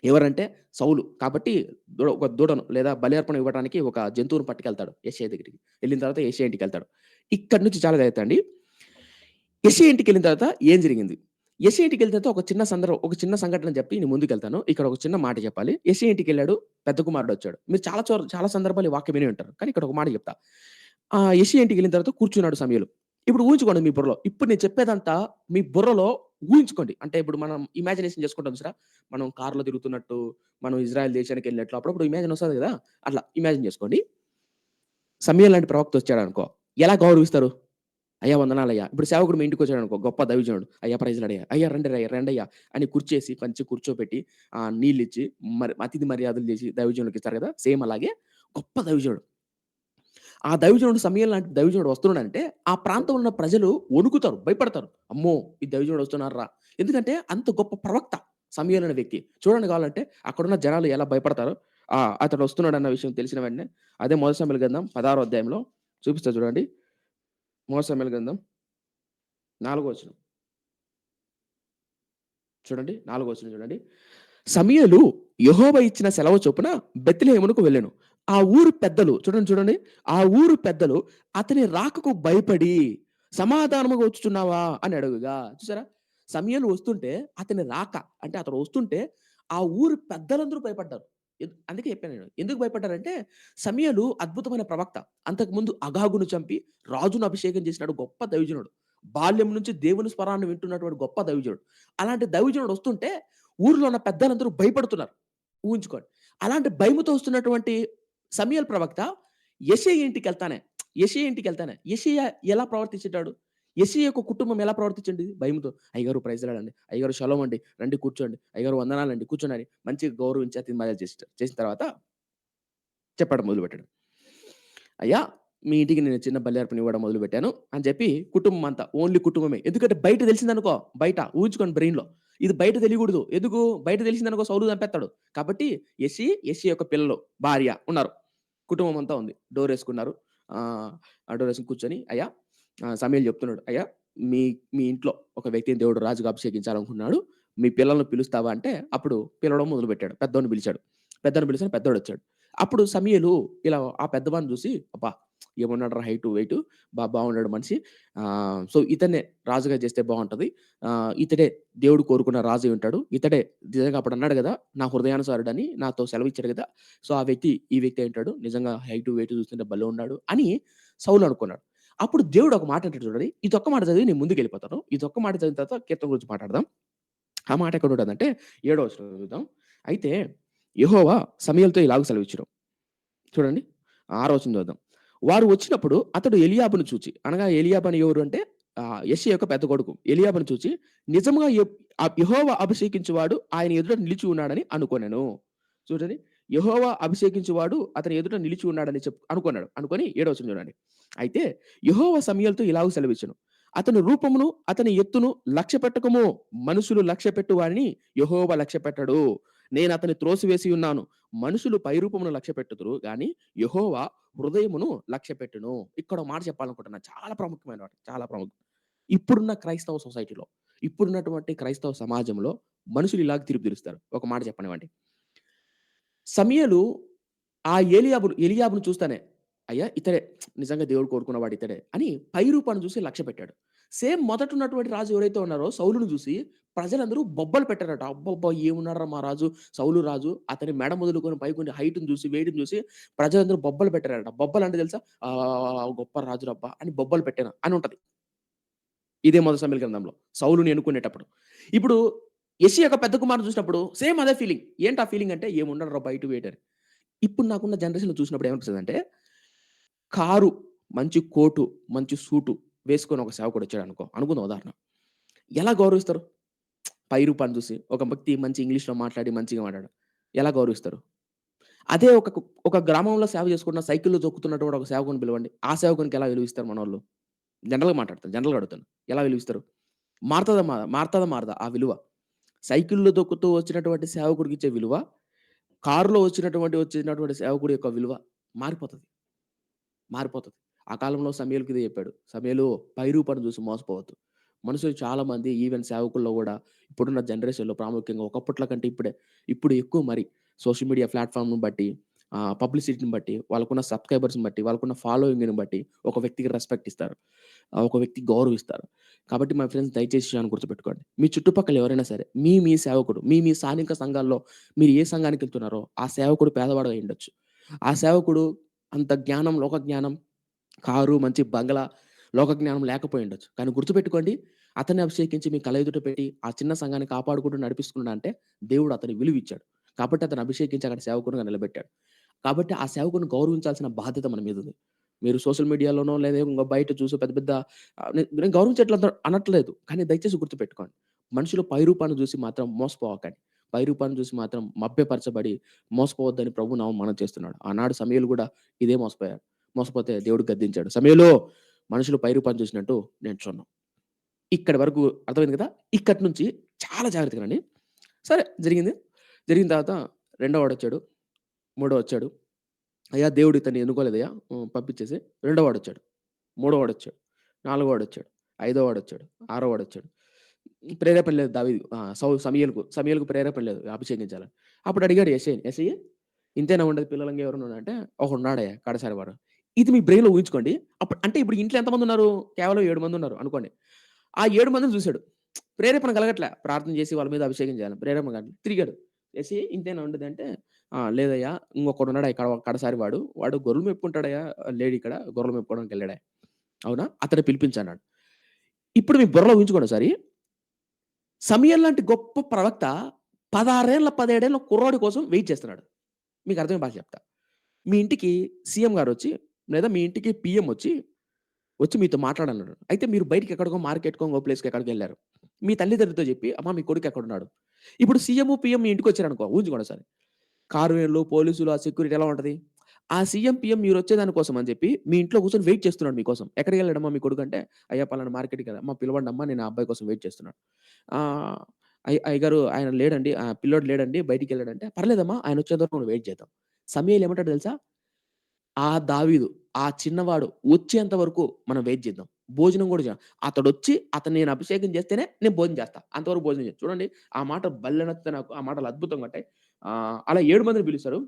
S1: ఎవరంటే సౌలు. కాబట్టి ఒక దూడను లేదా బలి అర్పణ ఇవ్వడానికి ఒక జంతువుని పట్టుకెళ్తాడు యెషయా దగ్గరికి. ఎళ్ళిన తర్వాత యెషయా ఇంటికెళ్తాడు. ఇక్కడి నుంచి చాలా జాగ్రత్త అండి. యెషయా ఇంటికెళ్ళిన తర్వాత ఏం జరిగింది? యెషయా ఇంటికెళ్ళిన తర్వాత ఒక చిన్న సంఘటన చెప్పి నేను ముందుకెళ్తాను. ఇక్కడ ఒక చిన్న మాట చెప్పాలి. యెషయా ఇంటికెళ్ళాడు. పెద్ద కుమారుడొచ్చాడు. మీరు చాలా సందర్భాలు ఈ వాక్యం విని ఉంటారు. కానీ ఇక్కడ ఒక మాట చెప్తా. యెషయా ఇంటికెళ్ళిన తర్వాత కూర్చున్నాడు సమూయేలు. ఇప్పుడు ఊహించుకోండి మీ బుర్రలో. ఇప్పుడు నేను చెప్పేదంతా మీ బుర్రలో ఊహించుకోండి. అంటే ఇప్పుడు మనం ఇమాజినేషన్ చేసుకుంటాం చూసారా? మనం కార్‌లో తిరుగుతున్నట్టు, మనం ఇజ్రాయెల్ దేశానికెళ్ళినట్లు అప్పుడప్పుడు ఇమాజిన్ వస్తది గదా! అట్లా ఇమాజిన్ చేసుకోండి. సమూయేలు లాంటి ప్రవక్త వచ్చాడనుకో, ఎలా గౌరవిస్తారు? అయ్యా వందనాలయ్యా. ఇప్పుడు సేవకుడు మీ ఇంటికొచ్చాడనుకో గొప్ప దైవజనుడు. అయ్యా ప్రైజ్ లార్డ్ అయ్యా. అయ్యా రండిరయ్యా రండయ్యా అని కుర్చేసి మంచిగా కూర్చోబెట్టి నీళ్ళిచ్చి మరి అతిథి మర్యాదలు చేసి దైవజనులకి ఇస్తారు కదా! సేమ్ అలాగే గొప్ప దైవజనుడు. ఆ దైవజనుడు సమూయేలు లాంటి దైవజనుడు వస్తున్నాడంటే ఆ ప్రాంతంలో ఉన్న ప్రజలు వణుకుతారు, భయపడతారు. అమ్మో! ఈ దైవజనుడు వస్తున్నార్రా. ఎందుకంటే అంత గొప్ప ప్రవక్త సమూయేలు అనే వ్యక్తి. చూడండి కావాలంటే అక్కడున్న జనాలు ఎలా భయపడతారో అతడు వస్తున్నాడన్న విషయం తెలిసిన వెంటనే అదే మొదటి సమూయేలు గ్రంథం 16 అధ్యాయంలో చూపిస్తా చూడండి. మొదటి సమూయేలు గ్రంథం 4 వచనం. చూడండి 4 వచనం చూడండి. సమూయేలు యెహోవా ఇచ్చిన సెలవు చొప్పున బెత్లెహేమునకు వెళ్ళెను. ఆ ఊరు పెద్దలు చూడండి. ఆ ఊరు పెద్దలు అతని రాకకు భయపడి సమాధానముగా వచ్చుచున్నావా అని అడగగా చూసారా? సమూయేలు వస్తుంటే అతని రాక అంటే అతడు వస్తుంటే ఆ ఊరు పెద్దలందరూ భయపడ్డారు. అందుకే చెప్పాను నేను. ఎందుకు భయపడ్డారంటే సమూయేలు అద్భుతమైన ప్రవక్త. అంతకుముందు అగాగును చంపి రాజును అభిషేకం చేసినాడు గొప్ప దైవజనుడు. బాల్యం నుంచి దేవుని స్వరాన్ని వింటున్నటువంటి గొప్ప దైవజనుడు. అలాంటి దైవజనుడు వస్తుంటే ఊర్లో ఉన్న పెద్దలందరూ భయపడుతున్నారు. ఊహించుకోండి. అలాంటి భయముతో వస్తున్నటువంటి సమూయేలు ప్రవక్త యెషయా ఇంటికెళ్తానే యెషయా ఎలా ప్రవర్తించేటాడు? యెషయా యొక్క కుటుంబం ఎలా ప్రవర్తించింది? భయముతో అయ్యగారు ప్రైజ్ లార్డ్ అండి. అయ్యగారు షలోమ్ అండి. రండి కూర్చోండి. అయ్యగారు వందనాలండి. కూర్చోండి అని మంచిగా గౌరవించి అతిథి మర్యాదలు చేసేసారు. చేసిన తర్వాత చెప్పడం మొదలుపెట్టాడు. అయ్యా! మీ ఇంటికి నేను చిన్న బలి అర్పణ ఇవ్వడం మొదలుపెట్టాను అని చెప్పి కుటుంబం అంతా ఓన్లీ కుటుంబమే. ఎందుకంటే బయట తెలిసిందనుకో బయట ఊహించుకోండి బ్రెయిన్‌లో. ఇది బయట తెలియకూడదు. ఎందుకు? బయట తెలిసిందనుకో సౌలు చంపేస్తాడు. కాబట్టి యెషీ యొక్క పిల్లలు, భార్య ఉన్నారు. కుటుంబం అంతా ఉంది. డోరేసుకున్నారు. ఆ డోరేసుకొని కూర్చొని అయ్యా సమూయేలు చెప్తున్నాడు. అయ్యా! మీ మీ ఇంట్లో ఒక వ్యక్తిని దేవుడు రాజుగా అభిషేకించాలనుకున్నాడు. మీ పిల్లల్ని పిలుస్తావా అంటే అప్పుడు పిలవడం మొదలుపెట్టాడు. పెద్దోడిని పిలిచాడు. పెద్దోడిని పిలిచాను పెద్దోడొచ్చాడు. అప్పుడు సమూయేలు ఇలా ఆ పెద్దవాడిని చూసి అబ్బా! ఏమున్నాడురా హైటు, వెయిటు బాగున్నాడు మనిషి. సో, ఇతన్నే రాజుగా చేస్తే బావుంటది. ఇతడే దేవుడు కోరుకున్న రాజై ఉంటాడు. ఇతడే నిజంగా అప్పుడు అన్నాడు గదా! నా హృదయానుసారుడని నాతో సెలవిచ్చాడు గదా! సో, ఈ వ్యక్తి అయుంటాడు. నిజంగా హైటు, వెయిటు చూస్తుంటే భలే ఉన్నాడు అని సౌలు అనుకున్నాడు. అప్పుడు దేవుడు ఒక మాట అంటాడు చూడండి. ఇదొక్క మాట చదివి నేను ముందుకెళ్ళిపోతాను. ఇదొక్క మాట చదివిన తర్వాత కీర్తన గురించి మాట్లాడదాం. ఆ మాట ఎక్కడుంటదంటే 7వ వచనం చూద్దాం. అయితే యెహోవా సమూయేలుతో ఇలాగ సెలవిచ్చెను. చూడండి 6వ వచనం చూద్దాం. వారు వచ్చినప్పుడు అతడు ఎలీయాబును చూచి అనగా ఎలీయాబు అని ఎవరు అంటే యెషయా యొక్క పెద్ద కొడుకు. ఎలీయాబును చూచి నిజముగా యెహోవా అభిషేకించువాడు ఆయన ఎదుట నిలిచి ఉన్నాడని అనుకొనెను. చూడండి. యెహోవా అభిషేకించువాడు అతని ఎదుట నిలిచి ఉన్నాడని అనుకున్నాడు. అనుకోని 7వ వచనం చూడండి. అయితే యెహోవా సమూయేలుతో ఇలాగ సెలవిచ్చెను. అతని రూపమును, అతని ఎత్తును లక్ష్యపెట్టకము. మనుషులు లక్ష్యపెట్టు వారిని యెహోవా లక్ష్యపెట్టడు. నేను అతన్ని త్రోసివేసి ఉన్నాను. మనుషులు పైరూపమును లక్ష్యపెట్టుదురు గాని యెహోవా హృదయమును లక్ష్యపెట్టును. ఇక్కడ ఒక మాట చెప్పాలనుకుంటున్నా. చాలా ప్రాముఖ్యమైన మాట. చాలా ప్రాముఖ్యం. ఇప్పుడున్న క్రైస్తవ సొసైటీలో, ఇప్పుడున్నటువంటి క్రైస్తవ సమాజంలో మనుషులు ఇలాగ తీర్పు తీరుస్తారు. ఒక మాట చెప్పనివ్వండి. సమూయేలు ఎలీయాబును చూస్తానే, అయ్యా! ఇతడే నిజంగా దేవుడు కోరుకున్నవాడు ఇతడే అని పై రూపాన్ని చూసి లక్ష్యపెట్టాడు. సేమ్ మొదటున్నటువంటి రాజు ఎవరైతే ఉన్నారో సౌలును చూసి ప్రజలందరూ బొబ్బలు పెట్టారట. అబ్బబ్బా! ఏమున్నాడురా మా రాజు, సౌలు రాజు. అతని మెడ మొదలుకొని పైకొని హైట్‌ని చూసి, వెయిట్‌ని చూసి ప్రజలందరూ బొబ్బలు పెట్టారట. బొబ్బలంటే తెలుసా? గొప్ప రాజురబ్బా! అని బొబ్బలు పెట్టాను అని ఉంటది. ఇదే మొదటి సమూయేలు గ్రంథంలో. సౌలుని ఎన్నుకునేటప్పుడు. ఇప్పుడు యెషయా యొక్క పెద్ద కుమారుడిని చూసినప్పుడు సేమ్ అదే ఫీలింగ్. ఏంటి ఆ ఫీలింగ్ అంటే ఏమున్నాడురా బయట వెయిట్ అని. ఇప్పుడు నాకున్న జనరేషన్‌లో చూసినప్పుడు ఏమనిపిస్తదంటే, కారు, మంచి కోటు, మంచి సూటు వేసుకొని ఒక సేవకుడొచ్చాడనుకో, అనుకుందాం ఉదాహరణ. ఎలా గౌరవిస్తారు? పై రూపాన్ని చూసి. ఒక వ్యక్తి మంచి ఇంగ్లీష్‌లో మాట్లాడి, మంచిగా మాట్లాడాడు. ఎలా గౌరవిస్తారు? అదే ఒక గ్రామంలో సేవ చేసుకుంటున్న సైకిల్‌లో తొక్కుతున్నటువంటి ఒక సేవకుడిని పిలవండి. ఆ సేవకునికి ఎలా విలువిస్తారు మనోళ్ళు? జనరల్‌గా మాట్లాడతాను. జనరల్‌గా అడుగుతాను. ఎలా విలువిస్తారు? మారతదా మారదా ఆ విలువ? సైకిల్‌లో తొక్కుతూ వచ్చినటువంటి సేవకుడికిచ్చే విలువ, కారులో వచ్చినటువంటి సేవకుడి యొక్క విలువ మారిపోతది. మారిపోతది. ఆ కాలంలో సమూయేలుకి ఇదే చెప్పాడు. సమూయేలు పైరూపాన్ని చూసి మోసపోవద్దు. మనుషులు చాలామంది ఈవెన్ సేవకుల్లో గూడా ఇప్పుడున్న జనరేషన్‌లో ప్రాముఖ్యంగా ఒకప్పట్లో కంటే ఇప్పుడు ఎక్కువ మరి సోషల్ మీడియా ప్లాట్‌ఫార్మ్‌ని బట్టి పబ్లిసిటీని బట్టి, వాళ్ళకున్న సబ్‌స్క్రైబర్స్‌ని బట్టి, వాళ్ళకున్న ఫాలోయింగ్‌ని బట్టి ఒక వ్యక్తికి రెస్పెక్ట్ ఇస్తారు. ఒక వ్యక్తికి గౌరవిస్తారు. కాబట్టి మై ఫ్రెండ్స్ దయచేసి ఈ విషయాన్ని గుర్తుపెట్టుకోండి. మీ చుట్టుపక్కల ఎవరైనా సరే, మీ సేవకుడు, మీ స్థానిక సంఘాల్లో మీరు ఏ సంఘానికెళ్తున్నారో ఆ సేవకుడు పేదవాడు అయ్యుండొచ్చు. ఆ సేవకుడు అంత జ్ఞానం, లోక జ్ఞానం, కారు, మంచి బంగళా, లోక జ్ఞానం లేకపోయుండొచ్చు. కానీ గుర్తుపెట్టుకోండి, అతన్ని అభిషేకించి మీ కళ్ళ ఎదుట పెట్టి ఆ చిన్న సంఘాన్ని కాపాడుకుంటూ నడిపిస్తున్నాడు అంటే దేవుడు అతనికి విలువిచ్చాడు. కాబట్టి అతన్ని అభిషేకించి అక్కడ సేవకునిగా నిలబెట్టాడు. కాబట్టి ఆ సేవకుడిని గౌరవించాల్సిన బాధ్యత మన మీదుంది. మీరు సోషల్ మీడియాలోనో లేదా ఇంగ బయట చూసే పెద్ద పెద్ద నేను గౌరవించట్లేదు అనట్లేదు. కానీ దయచేసి గుర్తుపెట్టుకోండి. మనుషులు పైరూపాన్ని చూసి మాత్రం మోసపోవకండి. పైరూపాన్ని చూసి మాత్రం మభ్యపరచబడి మోసపోవద్దని ప్రభువు నామం మనవి చేస్తున్నాడు. ఆనాడు సమూయేలు గూడా ఇదే మోసపోయాడు. మోసపోతే దేవుడు గద్దించాడు. సమూయేలు మనుషులు పైరూపాన్ని చూసినట్టు నేను చూడను. ఇక్కడి వరకు అర్థమైంది కదా! ఇక్కడి నుంచి చాలా జాగ్రత్తగా వినండి. సరే జరిగింది. జరిగిన తర్వాత రెండో వాడొచ్చాడు. మూడో వచ్చాడు. అయ్యా! దేవుడు ఇతన్ని ఎన్నుకోలేదయ్యా! పంపించేసేయి. రెండో వాడొచ్చాడు. మూడో వాడొచ్చాడు. నాలుగో వాడొచ్చాడు. ఐదో వాడొచ్చాడు. ఆరో వాడొచ్చాడు. ప్రేరేపణ లేదు దావీదు సమూయేలుకు ప్రేరేపణ లేదు అభిషేకించాలని. అప్పుడు అడిగాడు యెషయిని, "యెషయి ఇంతేనా ఉండేది పిల్లలంగా ఎవరైనా అంటే ఒకడున్నాడయ్యా కడసారి వాడు." ఇది మీ బ్రెయిన్‌లో ఊహించుకోండి. అంటే ఇప్పుడు ఇంట్లో ఎంతమందున్నారు? కేవలం 7 మందున్నారు అనుకోండి. ఆ 7 మందిని చూసాడు. ప్రేరేపణ కలగట్లే. ప్రార్థన చేసి వాళ్ళ మీద అభిషేకం చేయాలని. ప్రేరేపణ కలగట్లే. తిరిగాడు. "యెషయి ఇంతేనా ఉండేదంటే" లేదయ్యా ఇంకొకడున్నాడు కడసారి వాడు. వాడు గొర్రెలు మేపుకుంటాడయ్యా లేడిక్కడ. గొర్రెలు మేపుకోవడానికెళ్ళాడయ్యా." అవునా? అతన్ని పిలిపించన్నాడు. ఇప్పుడు మీ బుర్రలో ఊహించుకోండి ఒకసారి. సమూయేలు లాంటి గొప్ప ప్రవక్త 16 ఏళ్ల, 17 ఏళ్ల కుర్రోడి కోసం వెయిట్ చేస్తున్నాడు. మీకు అర్థమయ్యే భాష చెప్తా. మీ ఇంటికి సీఎం గారొచ్చి లేదా మీ ఇంటికి పీఎం వచ్చి మీతో మాట్లాడన్నాడు. అయితే మీరు బయటికి ఎక్కడికో మార్కెట్‌కో ఇంకో ప్లేస్‌కి ఎక్కడికెళ్లారు. మీ తల్లిదండ్రులతో చెప్పి అమ్మ మీ కొడుకు ఎక్కడున్నాడు? ఇప్పుడు సీఎం, పీఎం మీ ఇంటికొచ్చారనుకో ఊహించుకోండి ఒకసారి. కారువేన్‌లు, పోలీసులు, ఆ సెక్యూరిటీ ఎలా ఉంటది? ఆ సీఎం, పీఎం మీరొచ్చే దాని కోసం అని చెప్పి మీ ఇంట్లో కూర్చొని వెయిట్ చేస్తున్నాడు మీకోసం. ఎక్కడికెళ్ళాడమ్మా మీ కొడుకంటే, అయ్యా పలానా మార్కెట్‌కెళ్ళా. అమ్మ పిలవండమ్మా నేను ఆ అబ్బాయి కోసం వెయిట్ చేస్తున్నాను. ఆహ్, అయ్యగారు ఆయన లేడండి. పిల్లోడు లేడండి బయటికెళ్ళాడంటే, పర్లేదమ్మా ఆయనొచ్చేంత వరకు మనం వెయిట్ చేద్దాం. సమూయేలు ఏమంటాడో తెలుసా? దావీదు ఆ చిన్నవాడు వచ్చేంత వరకు మనం వెయిట్ చేద్దాం. భోజనం గూడా అతడొచ్చి అతన్ని నేను అభిషేకం చేస్తేనే నేను భోజనం చేస్తా. అంతవరకు భోజనం చేయను. చూడండి ఆ మాట భలే నచ్చుతాయి నాకు. ఆ మాటలు అద్భుతంగా ఉంటాయి. అలా 7 మందిని పిలుస్తారు.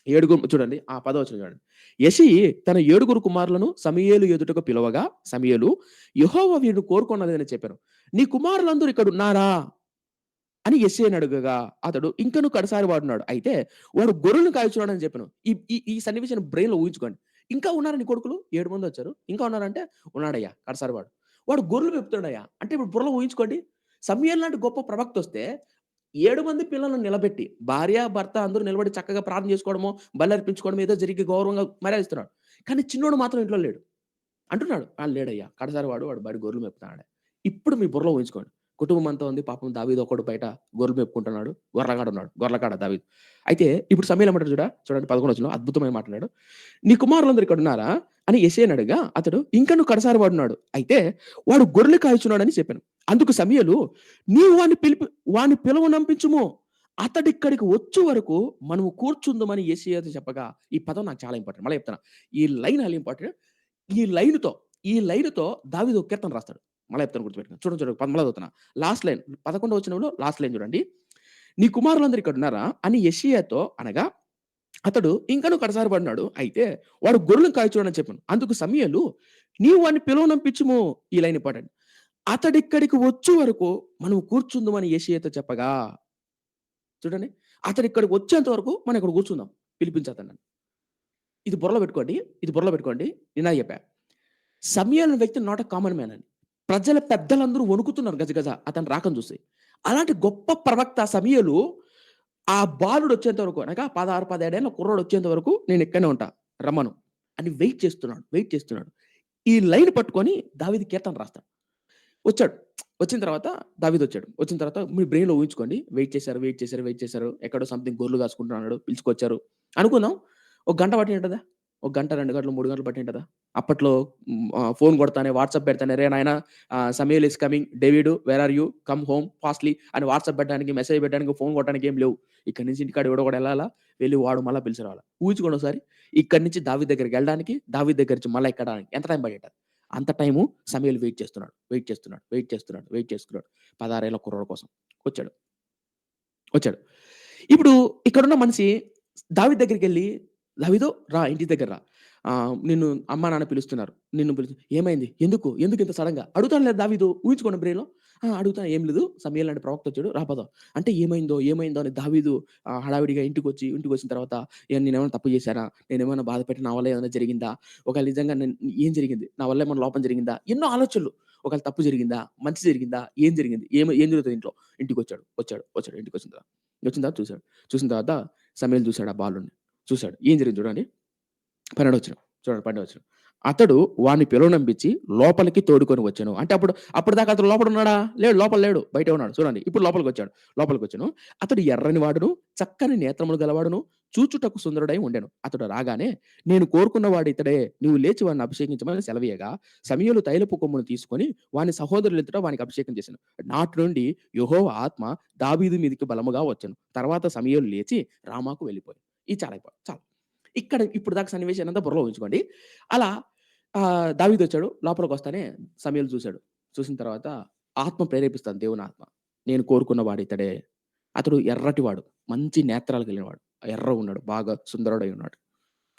S1: ఏడుగురు చూడండి. ఆ పదవచనం చూడండి. యెషయి తన 7 కుమారులను సమూయేలు ఎదుటకు పిలవగా సమూయేలు యెహోవా వీరిని కోరుకొన్నదని చెప్పాను. నీ కుమారులందరూ ఇక్కడున్నారా? అని యెషయిని అడగగా అతడు ఇంకను కడసారి వాడున్నాడు. అయితే వాడు గొర్రెలను కాయుచున్నాడని చెప్పాను. ఈ ఈ ఈ సన్నివేశాన్ని బ్రెయిన్‌లో ఊహించుకోండి. ఇంకా ఉన్నారా నీ కొడుకులు? 7 మందొచ్చారు. ఇంకా ఉన్నారంటే ఉన్నాడయ్యా కడసారి వాడు. వాడు గొర్రెలు మేపుతున్నాడయ్యా. అంటే ఇప్పుడు బుర్రలో ఊహించుకోండి. సమూయేలు లాంటి గొప్ప ప్రవక్తొస్తే 7 మంది పిల్లలను నిలబెట్టి, భార్య, భర్త అందరూ నిలబడి చక్కగా ప్రార్థన చేసుకోవడమో, బలర్పించుకోవడమో ఏదో జరిగి గౌరవంగా మర్యాదిస్తున్నాడు. కానీ చిన్నోడు మాత్రం ఇంట్లో లేడు. అంటున్నాడు. లేడయ్యా కడసారి వాడు బయట గొర్రెలు మేపుతున్నాడు. ఇప్పుడు మీ బుర్రలో ఊహించుకోండి. కుటుంబం అంతా ఉంది. పాపం దావీదు ఒక్కడు బయట గొర్రెలు మేపుకుంటున్నాడు. గొర్రెగాడున్నాడు. గొర్రెకాడ దావీదు. అయితే ఇప్పుడు సమూయేలు ఏమంటాడు చూడండి 11 వచనంలో అద్భుతమైన మాట్లాడాడు. "నీ కుమారులందరూ ఇక్కడున్నారా?" అని యెషయిని అడగగా అతడు ఇంకను కడసారి వాడున్నాడు. అయితే వాడు గొర్రెలు కాయుచున్నాడని చెప్పాను. అందుకు సమూయేలు నీవు వాని పిలవనంపించుము. అతడిక్కడికి వచ్చు వరకు మనము కూర్చుందామని యెషయితో చెప్పగా ఈ పదం నాకు చాలా ఇంపార్టెంట్. మళ్ళా చెప్తున్నా. ఈ లైన్ హైలీ ఇంపార్టెంట్. ఈ లైన్‌తో, ఈ లైన్‌తో దావీదు ఒక కీర్తన రాస్తాడు. మళ్ళా చెప్తాను గుర్తుపెట్టుకోండి. చూడండి 16 చదువుతున్నా. లాస్ట్ లైన్ 11 వచనంలో లాస్ట్ లైన్ చూడండి. "నీ కుమారులందరూ ఇక్కడున్నారా?" అని యెషయితో అనగా అతడు ఇంకనూ కడసారబడినాడు. అయితే వాడు గొర్రెలను కాయచున్నాడని చెప్పాను. అందుకు సమూయేలు నీవు వాడిని పిలవనంపించుము. ఈ లైన్ ఇంపార్టెంట్. అతడిక్కడికి వచ్చు వరకు మనం కూర్చుందామని యెషయితో చెప్పగా చూడండి. అతడిక్కడికి వచ్చేంత వరకు మనం ఇక్కడ కూర్చుందాం. పిలిపించతన్ని. ఇది బుర్రలో పెట్టుకోండి. ఇందాక చెప్పా. సమూయేలు అనే వ్యక్తి నాట్ ఎ కామన్ మ్యాన్ అని. ప్రజల పెద్దలందరూ వణుకుతున్నారు గజగజ అతని రాకను చూసి. అలాంటి గొప్ప ప్రవక్త సమూయేలు ఆ బాలుడొచ్చేంత వరకు అనగా 16, 17 ఏళ్ల కుర్రోడొచ్చేంత వరకు నేనిక్కడనే ఉంటా. రమ్మను అని వెయిట్ చేస్తున్నాడు. ఈ లైన్ పట్టుకొని దావీదు కీర్తన రాస్తాడు. వచ్చాడు. వచ్చిన తర్వాత దావీదొచ్చాడు. వచ్చిన తర్వాత మీ బ్రెయిన్‌లో ఊహించుకోండి. వెయిట్ చేశారు. ఎక్కడో సంథింగ్ గొర్రెలు కాసుకుంటున్నాడు. పిలుచుకొచ్చారు. అనుకుందాం. ఒక గంట పట్టింటదా? ఒక గంట, 2 గంటలు, 3 గంటలు పట్టింటదా? అప్పట్లో ఫోన్ కొడతానే, వాట్సాప్ పెడతానే, "రేయ్ నాయనా Samuel is coming. David where are you? Come home fastly" అని వాట్సాప్ పెట్టడానికి, మెసేజ్ పెట్టడానికి, ఫోన్ కొట్టడానికి ఏం లేవు. ఇక్కడి నుంచి ఇంటికాడ ఎవడో ఒకడు ఎళ్ళాలా, వెళ్లి వాడు మళ్ళా పిలిచిరావాలా. ఊహించుకోండి ఒకసారి. ఇక్కడి నుంచి దావీదు దగ్గరికెళ్ళడానికి, దావీదు దగ్గర నుంచి మళ్ళా ఎక్కడానికి ఎంత టైం పట్టేటది? అంత టైము సమూయేలు వెయిట్ చేస్తున్నాడు. 16 ఏళ్ల కుర్రోడు కోసం. వచ్చాడు. ఇప్పుడు ఇక్కడున్న మనిషి దావీదు దగ్గరికెళ్ళి, "దావీదు రా ఇంటి దగ్గర రా. నిన్ను అమ్మా, నాన్న పిలుస్తున్నారు. నిన్ను ఏమైంది? ఎందుకు? ఎందుకింత సడెన్‌గా?" అడుగుతాను లేదా దావీదు ఊహించుకోండి బ్రెయిన్‌లో. అడుగుతాను. "ఏం లేదు. సమూయేలు లాంటి ప్రవక్త వచ్చాడు. రా పద." అంటే ఏమైందో, ఏమైందో అని దావీదు హడావిడిగా ఇంటికొచ్చిన తర్వాత నేనేమైనా తప్పు చేశానా? నేనేమైనా బాధ పెట్టి నా వల్ల ఏమైనా జరిగిందా? ఒకవేళ నిజంగా ఏం జరిగింది? నా వల్ల ఏమైనా లోపం జరిగిందా? ఎన్నో ఆలోచనలు. ఒకవేళ తప్పు జరిగిందా? మంచి జరిగిందా? ఏం జరిగింది? ఏం జరుగుతది ఇంట్లో? వచ్చాడు. వచ్చిన తర్వాత చూసాడు. చూసిన తర్వాత సమూయేలు చూసాడు ఆ బాలుడిని. చూసాడు. ఏం జరిగింది చూడండి. 12 వచనం. చూడండి 12 వచనం. అతడు వాడిని పిలవనంపించి లోపలికి తోడుకొని వచ్చెను. అంటే అప్పటిదాకా అతడు లోపల ఉన్నాడా? లేడు. లోపల లేడు. బయటే ఉన్నాడు. చూడండి. ఇప్పుడు లోపలికొచ్చాడు. లోపలికొచ్చెను. అతడు ఎర్రని వాడును, చక్కని నేత్రములు గలవాడును, చూచుటకు సుందరుడై ఉండెను. అతడు రాగానే, నేను కోరుకున్నవాడు ఇతడే. నీవు లేచి వాడిని అభిషేకించమని సెలవీయగా, సమూయేలు తైలపు కొమ్మును తీసుకొని వాని సహోదరుల ఎదుట వానికి అభిషేకం చేసెను. నాటి నుండి యెహోవా ఆత్మ దావీదు మీదికి బలముగా వచ్చెను. తర్వాత సమూయేలు లేచి రామాకు వెళ్ళిపోయాడు. ఇది చాలు. ఇక్కడ ఇప్పుడు దాకా సన్నివేశాన్నంతా బుర్రలో ఊహించుకోండి. అలా దావీదొచ్చాడు. లోపలికొస్తానే సమూయేలు చూసాడు. చూసిన తర్వాత ఆత్మ ప్రేరేపిస్తాంది, దేవుని ఆత్మ. నేను కోరుకున్నవాడు ఇతడే. అతడు ఎర్రటివాడు. మంచి నేత్రాలు కలిగినవాడు. ఎర్రగున్నాడు. బాగా సుందరుడై ఉన్నాడు.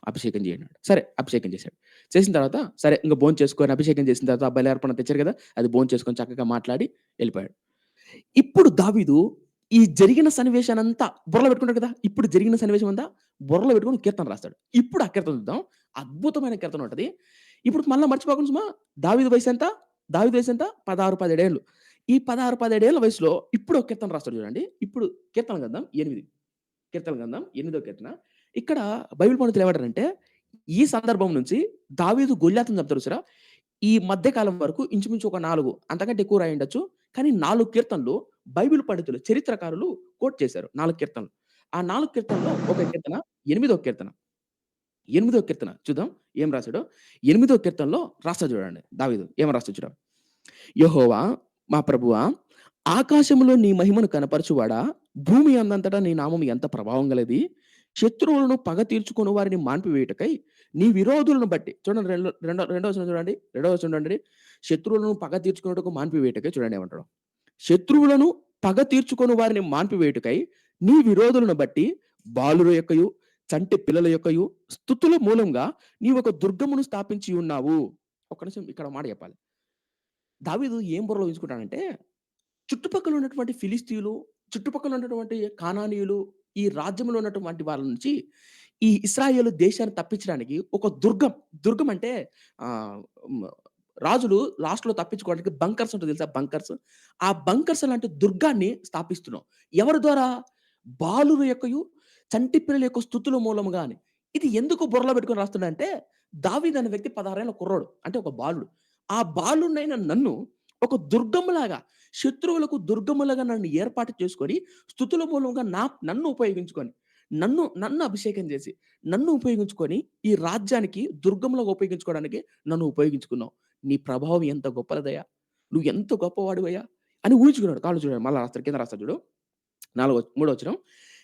S1: అభిషేకం చేయన్నాడు. సరే అభిషేకం చేశాడు. చేసిన తర్వాత సరే ఇంక భోంచేసుకొని అభిషేకం చేసిన తర్వాత ఆ బలి తెచ్చారు కదా! అది భోంచేసుకొని చక్కగా మాట్లాడి ఎళ్ళిపోయాడు. ఇప్పుడు దావీదు ఈ జరిగిన సన్నివేశాన్నంతా బుర్రలో పెట్టుకుంటాడు కదా! ఇప్పుడు జరిగిన సన్నివేశం అంతా బుర్రలో పెట్టుకొని కీర్తన రాస్తాడు. ఇప్పుడు ఆ కీర్తన చూద్దాం. అద్భుతమైన కీర్తన ఉంటది. ఇప్పుడు మళ్ళా మర్చిపోకుండా సుమా దావీదు వయసెంత? దావీదు వయసెంత? 16, 17 ఏళ్ళు. ఈ 16, 17 ఏళ్ల వయసులో ఇప్పుడు ఒక కీర్తన రాస్తాడు చూడండి. ఇప్పుడు కీర్తన గ్రంథం 8. కీర్తన గ్రంథం 8దో కీర్తన. ఇక్కడ బైబిల్ పండితులు ఏమంటారంటే, ఈ సందర్భం నుంచి దావీదు గొల్యాతుని చంపుతారు చూసారా? ఈ మధ్య కాలం వరకు ఇంచుమించు ఒక 4 అంతకంటే ఎక్కువ రాయుండొచ్చు. కానీ 4 కీర్తనలు బైబిల్ పండితులు, చరిత్రకారులు కోట్ చేశారు. 4 కీర్తనలు. ఆ 4 కీర్తనల్లో ఒక కీర్తన, ఎనిమిదో కీర్తన. ఎనిమిదో కీర్తన చూద్దాం ఏం రాసాడో. ఎనిమిదో కీర్తనలో రాస్తాడు చూడండి దావీదు. ఏమని రాస్తాడు చూడండి. యెహోవా మా ప్రభువా, ఆకాశములో నీ మహిమను కనపరచువాడా, భూమి అందంతటా నీ నామం ఎంత ప్రభావం గలది. శత్రువులను పగ తీర్చుకొని వారిని మాన్పివేయుటకై నీ విరోధులను బట్టి చూడండి రెండో వచనం చూడండి. రెండో వచనం చూడండి. శత్రువులను పగ తీర్చుకొనుటకు మాన్పివేయుటకై చూడండి ఏమంటాడో. శత్రువులను పగ తీర్చుకొని వారిని మాన్పివేయుటకై నీ విరోధులను బట్టి బాలుర యొక్కయు, చంటి పిల్లల యొక్కయు స్తుతుల మూలంగా నీవొక దుర్గమును స్థాపించి ఉన్నావు. ఒక్క నిమిషం ఇక్కడ మాట చెప్పాలి. దావీదు ఏం బుర్రలో ఊహించుకుంటాడంటే, చుట్టుపక్కల ఉన్నటువంటి ఫిలిస్తీయులు, చుట్టుపక్కల ఉన్నటువంటి కానానీయులు, ఈ రాజ్యంలో ఉన్నటువంటి వాళ్ళ నుంచి ఈ ఇశ్రాయేలు దేశాన్ని తప్పించడానికి ఒక దుర్గం అంటే ఆహ్, హ్మ్. రాజులు లాస్ట్‌లో తప్పించుకోవడానికి బంకర్స్ ఉంటది తెలుసా? బంకర్స్. ఆ బంకర్స్ లాంటి దుర్గాన్ని స్థాపిస్తున్నాం. ఎవరి ద్వారా? బాలుర యొక్కయు, చంటి పిల్లల యొక్క స్తుతుల మూలముగా అని. ఇది ఎందుకు బుర్రలో పెట్టుకొని రాస్తున్నాడంటే, దావీదు అనే వ్యక్తి 16 ఏళ్ల కుర్రోడు. అంటే ఒక బాలుడు. ఆ బాలుడినైన నన్ను ఒక దుర్గములాగా, శత్రువులకు దుర్గములుగా నన్ను ఏర్పాటు చేసుకొని, స్తుతుల మూలంగా నన్ను ఉపయోగించుకొని, నన్ను అభిషేకం చేసి, నన్ను ఉపయోగించుకొని, ఈ రాజ్యానికి దుర్గంలాగా ఉపయోగించుకోవడానికి నన్ను ఉపయోగించుకున్నావు. నీ ప్రభావం ఎంత గొప్పదయ్యా! నువ్వు ఎంత గొప్పవాడివయ్యా! అని ఊహించుకున్నాడు. కాళ్ళు చూడండి మళ్ళా రాస్తాడు. కింద రాస్తాడు చూడు. మూడో వచనం.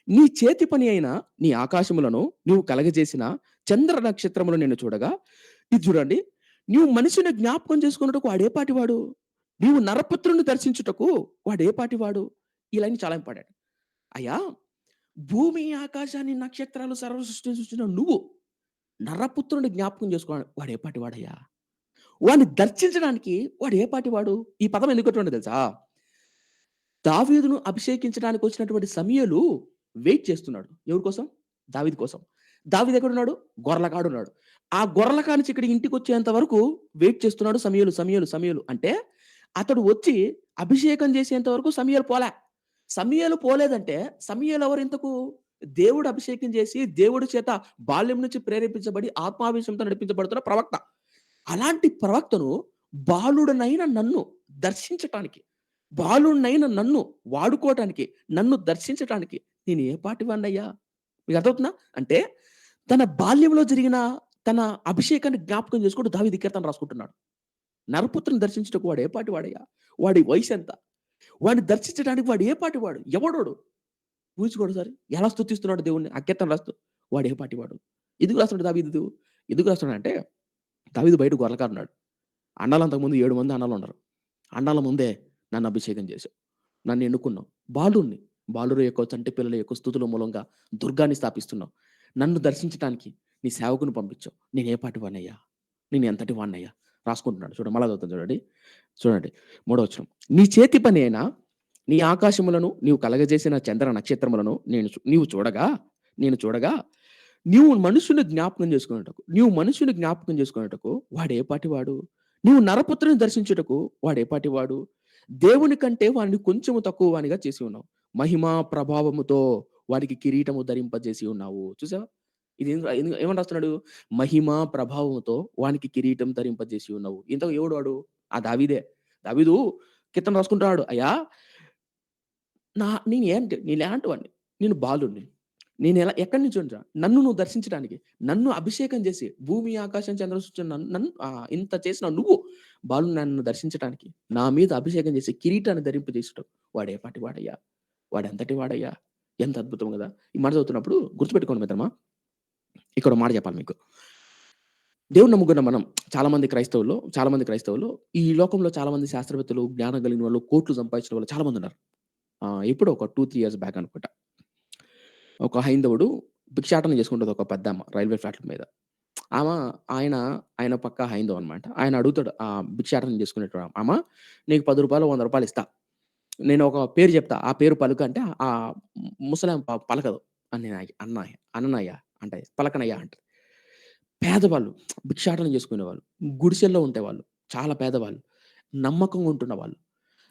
S1: నీ చేతి పని అయిన నీ ఆకాశములను నీవు కలగజేసిన చంద్ర నక్షత్రములు నేను చూడగా, ఇది చూడండి. నీవు మనిషిని జ్ఞాపకం చేసుకొనుటకు వాడేపాటివాడు? నీవు నరపుత్రుని దర్శించుటకు వాడేపాటివాడు? ఈ లైన్ చాలా ఇంపార్టెంట్. అయ్యా! భూమి, ఆకాశాన్ని, నక్షత్రాలు సర్వ సృష్టిని సృష్టించిన నువ్వు నరపుత్రుడిని జ్ఞాపకం చేసుకోవడానికి వాడేపాటివాడయ్యా? వాడిని దర్శించడానికి వాడు ఏ పాటివాడు? ఈ పదం ఎందుకొచ్చిందో తెలుసా? దావీదును అభిషేకించడానికి వచ్చినటువంటి సమూయేలు వెయిట్ చేస్తున్నాడు. ఎవరి కోసం? దావీదు కోసం. దావీదు ఎక్కడున్నాడు? గొర్ల కాడున్నాడు. ఆ గొర్ల కాడ నుంచి ఇక్కడికి ఇంటికొచ్చేంత వరకు వెయిట్ చేస్తున్నాడు సమూయేలు. అంటే అతడు వచ్చి అభిషేకం చేసేంత వరకు సమూయేలు పోలే. సమూయేలు పోలేదంటే సమూయేలు ఎవరు ఇంతకు? దేవుడు అభిషేకం చేసి దేవుడి చేత బాల్యం నుంచి ప్రేరేపించబడి ఆత్మావేశంతో నడిపించబడుతున్న ప్రవక్త. అలాంటి ప్రవక్తను బాలుడనైన నన్ను దర్శించటానికి, బాలుడినైన నన్ను వాడుకోవటానికి, నన్ను దర్శించటానికి నేను ఏ పాటివాడినయ్యా? మీకు అర్థమవుతుందా? అంటే తన బాల్యంలో జరిగిన తన అభిషేకాన్ని జ్ఞాపకం చేసుకుంటూ దావీదు ఈ కీర్తన రాసుకుంటున్నాడు. నరపుత్రుని దర్శించుటకు వాడు ఏ పాటివాడయ్యా? వాడి వయసెంత? వాడిని దర్శించడానికి వాడు ఏ పాటివాడు? ఎవడోడు? ఊహించుకోండి ఒకసారి. ఎలా స్తుతిస్తున్నాడు దేవుడిని ఆ కీర్తన రాస్తూ. వాడు ఏ పాటివాడు? ఎందుకు రాస్తున్నాడు దావీదు? ఎందుకు రాస్తున్నాడంటే దావీదు బయట గొర్రెల కాడున్నాడు. అన్నాలు అంతకుముందు 7 మంది అన్నాలున్నారు. అన్నాల ముందే నన్ను అభిషేకం చేశావు. నన్ను ఎన్నుకున్నావు. బాలుడిని. బాలుర యొక్క, చంటి పిల్లల యొక్క స్తుతుల మూలంగా దుర్గాన్ని స్థాపిస్తున్నావు. నన్ను దర్శించటానికి నీ సేవకుని పంపించావు. నేను ఏ పాటి వాడినయ్యా? నేను ఎంతటి వాడినయ్యా? రాసుకుంటున్నాడు. చూడండి మళ్ళా చదువుతాను చూడండి. చూడండి 3వ వచనం. నీ చేతి పని అయిన నీ ఆకాశములను నీవు కలగజేసిన చంద్ర నక్షత్రములను నేను చూడగా నీవు మనుషుని జ్ఞాపకం చేసుకున్నటకు వాడు ఏ పాటి వాడు? నీవు నరపుత్రుని దర్శించుటకు వాడు ఏ పాటి వాడు? దేవుని కంటే వాడిని కొంచెము తక్కువ వానిగా చేసి ఉన్నావు. మహిమా ప్రభావముతో వాడికి కిరీటము ధరింపజేసి ఉన్నావు. చూసావా? ఇది ఏమని రాస్తున్నాడు? మహిమా ప్రభావముతో వానికి కిరీటం ధరింపజేసి ఉన్నావు. ఇంతకు ఎవడు వాడు? ఆ దావీదే. దావీదు కీర్తన రాసుకుంటున్నాడు. అయ్యా నేనేలాంటి వాడిని? నేను బాలుడిని. ఎక్కడి నుంచి వచ్చా? నన్ను నువ్వు దర్శించడానికి, నన్ను అభిషేకం చేసి భూమి, ఆకాశం, చంద్ర సూర్యుడు నన్ను ఇంత చేసిన నువ్వు బాలుని నన్ను దర్శించడానికి, నా మీద అభిషేకం చేసి కిరీటాన్ని ధరింపజేసేటకు వాడు ఏ పాటి వాడయ్యా? వాడెంతటి వాడయ్యా? ఎంత అద్భుతం గదా! ఈ మాట చదువుతున్నప్పుడు గుర్తుపెట్టుకోండి మిత్రమా, ఇక్కడ ఒక మాట చెప్పాలి మీకు. దేవుడిని నమ్ముకున్న మనం చాలా మంది క్రైస్తవులు ఈ లోకంలో చాలా మంది శాస్త్రవేత్తలు, జ్ఞానం కలిగిన వాళ్ళు, కోట్లు సంపాదించిన వాళ్ళు చాలా మంది ఉన్నారు. ఎప్పుడో ఒక 2, 3 ఇయర్స్ బ్యాక్ అనుకుంటా. ఒక హైందవుడు భిక్షాటన చేసుకుంటది ఒక పెద్దామ రైల్వే ప్లాట్‌ఫార్మ్ మీద. ఆమ ఆయన, ఆయన పక్కా హైందవు అనమాట. ఆయన అడుగుతాడు భిక్షాటన చేసుకునేటోడు, "అమ్మ నీకు రూ. 10, రూ. 100 ఇస్తా. నేను ఒక పేరు చెప్తా. ఆ పేరు పలుకు" అంటే ముసలామె పలకదు. అననయ్య అంటది. పలకనయ్య అంటది. పేదవాళ్ళు, భిక్షాటన చేసుకునేవాళ్ళు, గుడిసెల్లో ఉండేవాళ్ళు, చాలా పేదవాళ్ళు, నమ్మకంగా ఉంటున్న వాళ్ళు,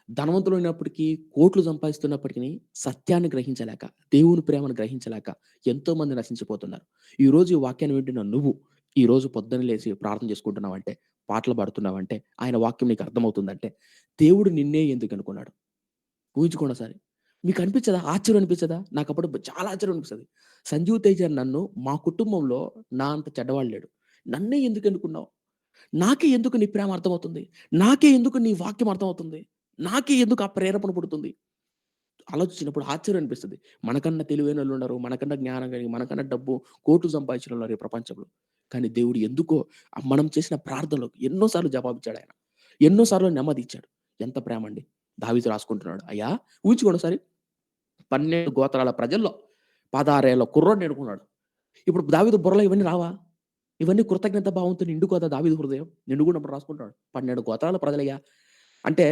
S1: ధనవంతులైనప్పటికీ, కోట్లు సంపాదిస్తున్నప్పటికిని సత్యాన్ని గ్రహించలేక, దేవుని ప్రేమను గ్రహించలేక ఎంతోమంది నశించిపోతున్నారు. ఈరోజు ఈ వాక్యాన్ని వింటున్న నువ్వు, ఈరోజు పొద్దున్న లేసి ప్రార్థన చేసుకుంటున్నావంటే, పాటలు పాడుతున్నావంటే, ఆయన వాక్యం నీకు అర్థమవుతుందంటే, దేవుడు నిన్నే ఎందుకు అనుకున్నాడు? ఊహించుకోండి ఒకసారి. మీకు అనిపించదా? ఆశ్చర్యం అనిపించదా? నాకప్పుడు చాలా ఆశ్చర్యం అనిపిస్తది. సంజీవ్ తేజ నన్ను మా కుటుంబంలో నా అంత చెడ్డవాడు లేడు. నన్నే ఎందుకు ఎన్నుకున్నావు? నాకే ఎందుకు నీ ప్రేమ అర్థమవుతుంది? నాకే ఎందుకు నీ వాక్యం అర్థమవుతుంది? నాకే ఎందుకు ఆ ప్రేరేపణ పుడుతుంది? ఆలోచించినప్పుడు ఆశ్చర్యం అనిపిస్తది. మనకన్నా తెలివైనోళ్ళున్నారు. మనకన్నా జ్ఞానం కలిగి, మనకన్నా డబ్బు, కోట్లు సంపాదించినోళ్ళున్నారు ఈ ప్రపంచంలో. కానీ దేవుడు ఎందుకో మనం చేసిన ప్రార్థనలకు ఎన్నో సార్లు జవాబిచ్చాడాయన. ఎన్నో సార్లు నెమ్మదిచ్చాడు. ఎంత ప్రేమండి. దావీదు రాసుకుంటున్నాడు. అయ్యా ఊహించుకోండి ఒకసారి. 12 గోత్రాల ప్రజల్లో 16 ఏళ్ల కుర్రోడిని ఎన్నుకున్నాడు. ఇప్పుడు దావీదు బుర్రలో ఇవన్నీ రావా? ఇవన్నీ కృతజ్ఞత భావంతో నిండుకోదా దావీదు హృదయం? నిండుకున్నప్పుడు రాసుకుంటాడు. 12 గోత్రాల ప్రజలయ్యా. అంటే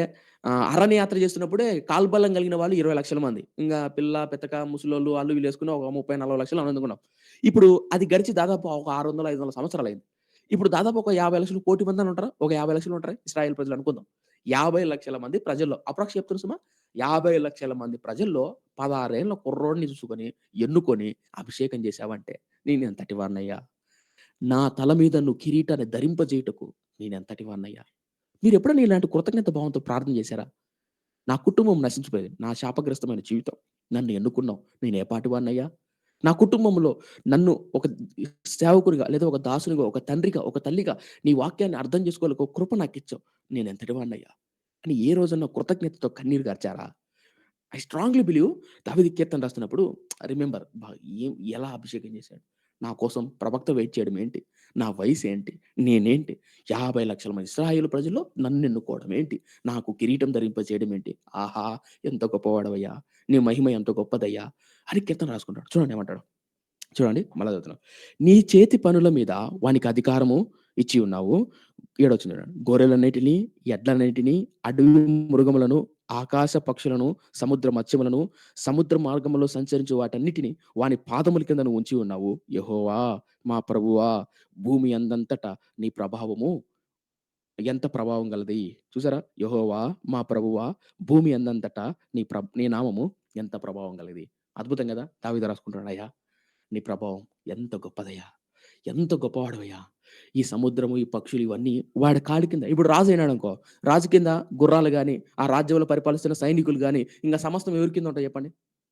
S1: అరణ్య యాత్ర చేస్తున్నప్పుడే కాల్బలం కలిగిన వాళ్ళు 20,00,000 మంది. ఇంగా పిల్ల, పెత్తక, ముసలోళ్ళు ఆళ్ళు వీళ్ళు యేసుకొని ఒక 30, 40 లక్షలు అనుకున్నాం. ఇప్పుడు అది గడిచి దాదాపు ఒక 600, 500 సంవత్సరాలయింది. ఇప్పుడు దాదాపు ఒక 50,00,000 కోటి మంది ఉంటారా? ఒక 50,00,000 ఉంటారా? ఇశ్రాయేల్ ప్రజలు అనుకుందాం. 50,00,000 మంది ప్రజల్లో చెప్తున్నా సుమా. 50,00,000 మంది ప్రజల్లో 16 ఏళ్ల కుర్రోడిని చూసుకొని, ఎన్నుకొని అభిషేకం చేశావంటే నేనెంతటి వాడినయ్యా? నా తల మీద నువ్వు కిరీటాన్ని ధరింపజేయుటకు నేనెంతటి వాడినయ్యా? మీరెప్పుడైనా ఇలాంటి కృతజ్ఞత భావంతో ప్రార్థన చేశారా? నా కుటుంబం నశించిపోయేది. నా శాపగ్రస్తమైన జీవితం. నన్ను ఎన్నుకున్నావు. నేను ఏ పాటి వాడినయ్యా? నా కుటుంబంలో నన్ను ఒక సేవకుడిగా, లేదా ఒక దాసునిగా, ఒక తండ్రిగా, ఒక తల్లిగా నీ వాక్యాన్ని అర్థం చేసుకోగల ఒక కృప నాకిచ్చావు. నేనెంతటి వాడినయ్యా? అని ఏ రోజన్నా కృతజ్ఞతతో కన్నీరు కార్చారా? ఐ స్ట్రాంగ్లీ బిలీవ్ దావీదు కీర్తన రాస్తున్నప్పుడు రిమెంబర్ ఎలా అభిషేకం చేశాడు. నా కోసం ప్రవక్త వెయిట్ చేయడం ఏంటి? నా వయసేంటి? నేనేంటి? 50,00,000 మంది ఇశ్రాయేలు ప్రజల్లో నన్నెన్నుకోవడం ఏంటి? నాకు కిరీటం ధరింపజేయడం ఏంటి? ఆహా! ఎంత గొప్పవాడవయ్యా! నీ మహిమ ఎంత గొప్పదయ్యా! అని కీర్తన రాసుకుంటాడు. చూడండి ఏమంటాడో. చూడండి మళ్ళా చదువుతున్నాను. నీ చేతి పనుల మీద వానికి అధికారము ఇచ్చి ఉన్నావు. ఏడొచ్చింది చూడండి. గొర్రెలన్నిటిని, ఎడ్లన్నిటిని, అడవి మృగములను, ఆకాశ పక్షులను, సముద్ర మత్స్యములను, సముద్ర మార్గములో సంచరించు వాటన్నిటిని వాని పాదముల కింద నువ్వు ఉంచి ఉన్నావు. యెహోవా మా ప్రభువా, భూమి అందంతటా నీ ప్రభావము ఎంత ప్రభావం గలది. చూసారా? యెహోవా మా ప్రభువా, భూమి అందంతటా నీ నామము ఎంత ప్రభావం గలది. అద్భుతం గదా! దావీదు రాసుకుంటున్నాడు. అయ్యా నీ ప్రభావం ఎంత గొప్పదయ్యా! ఎంత గొప్పవాడివయ్యా! ఈ సముద్రము, ఈ పక్షులు ఇవన్నీ వాడి కాలి కింద. ఇప్పుడు రాజు అయినాడనుకో, రాజు కింద గుర్రాలు గాని, ఆ రాజ్యంలో పరిపాలిస్తున్న సైనికులు గాని, ఇంక సమస్తం ఎవరి కింద ఉంటాయి చెప్పండి?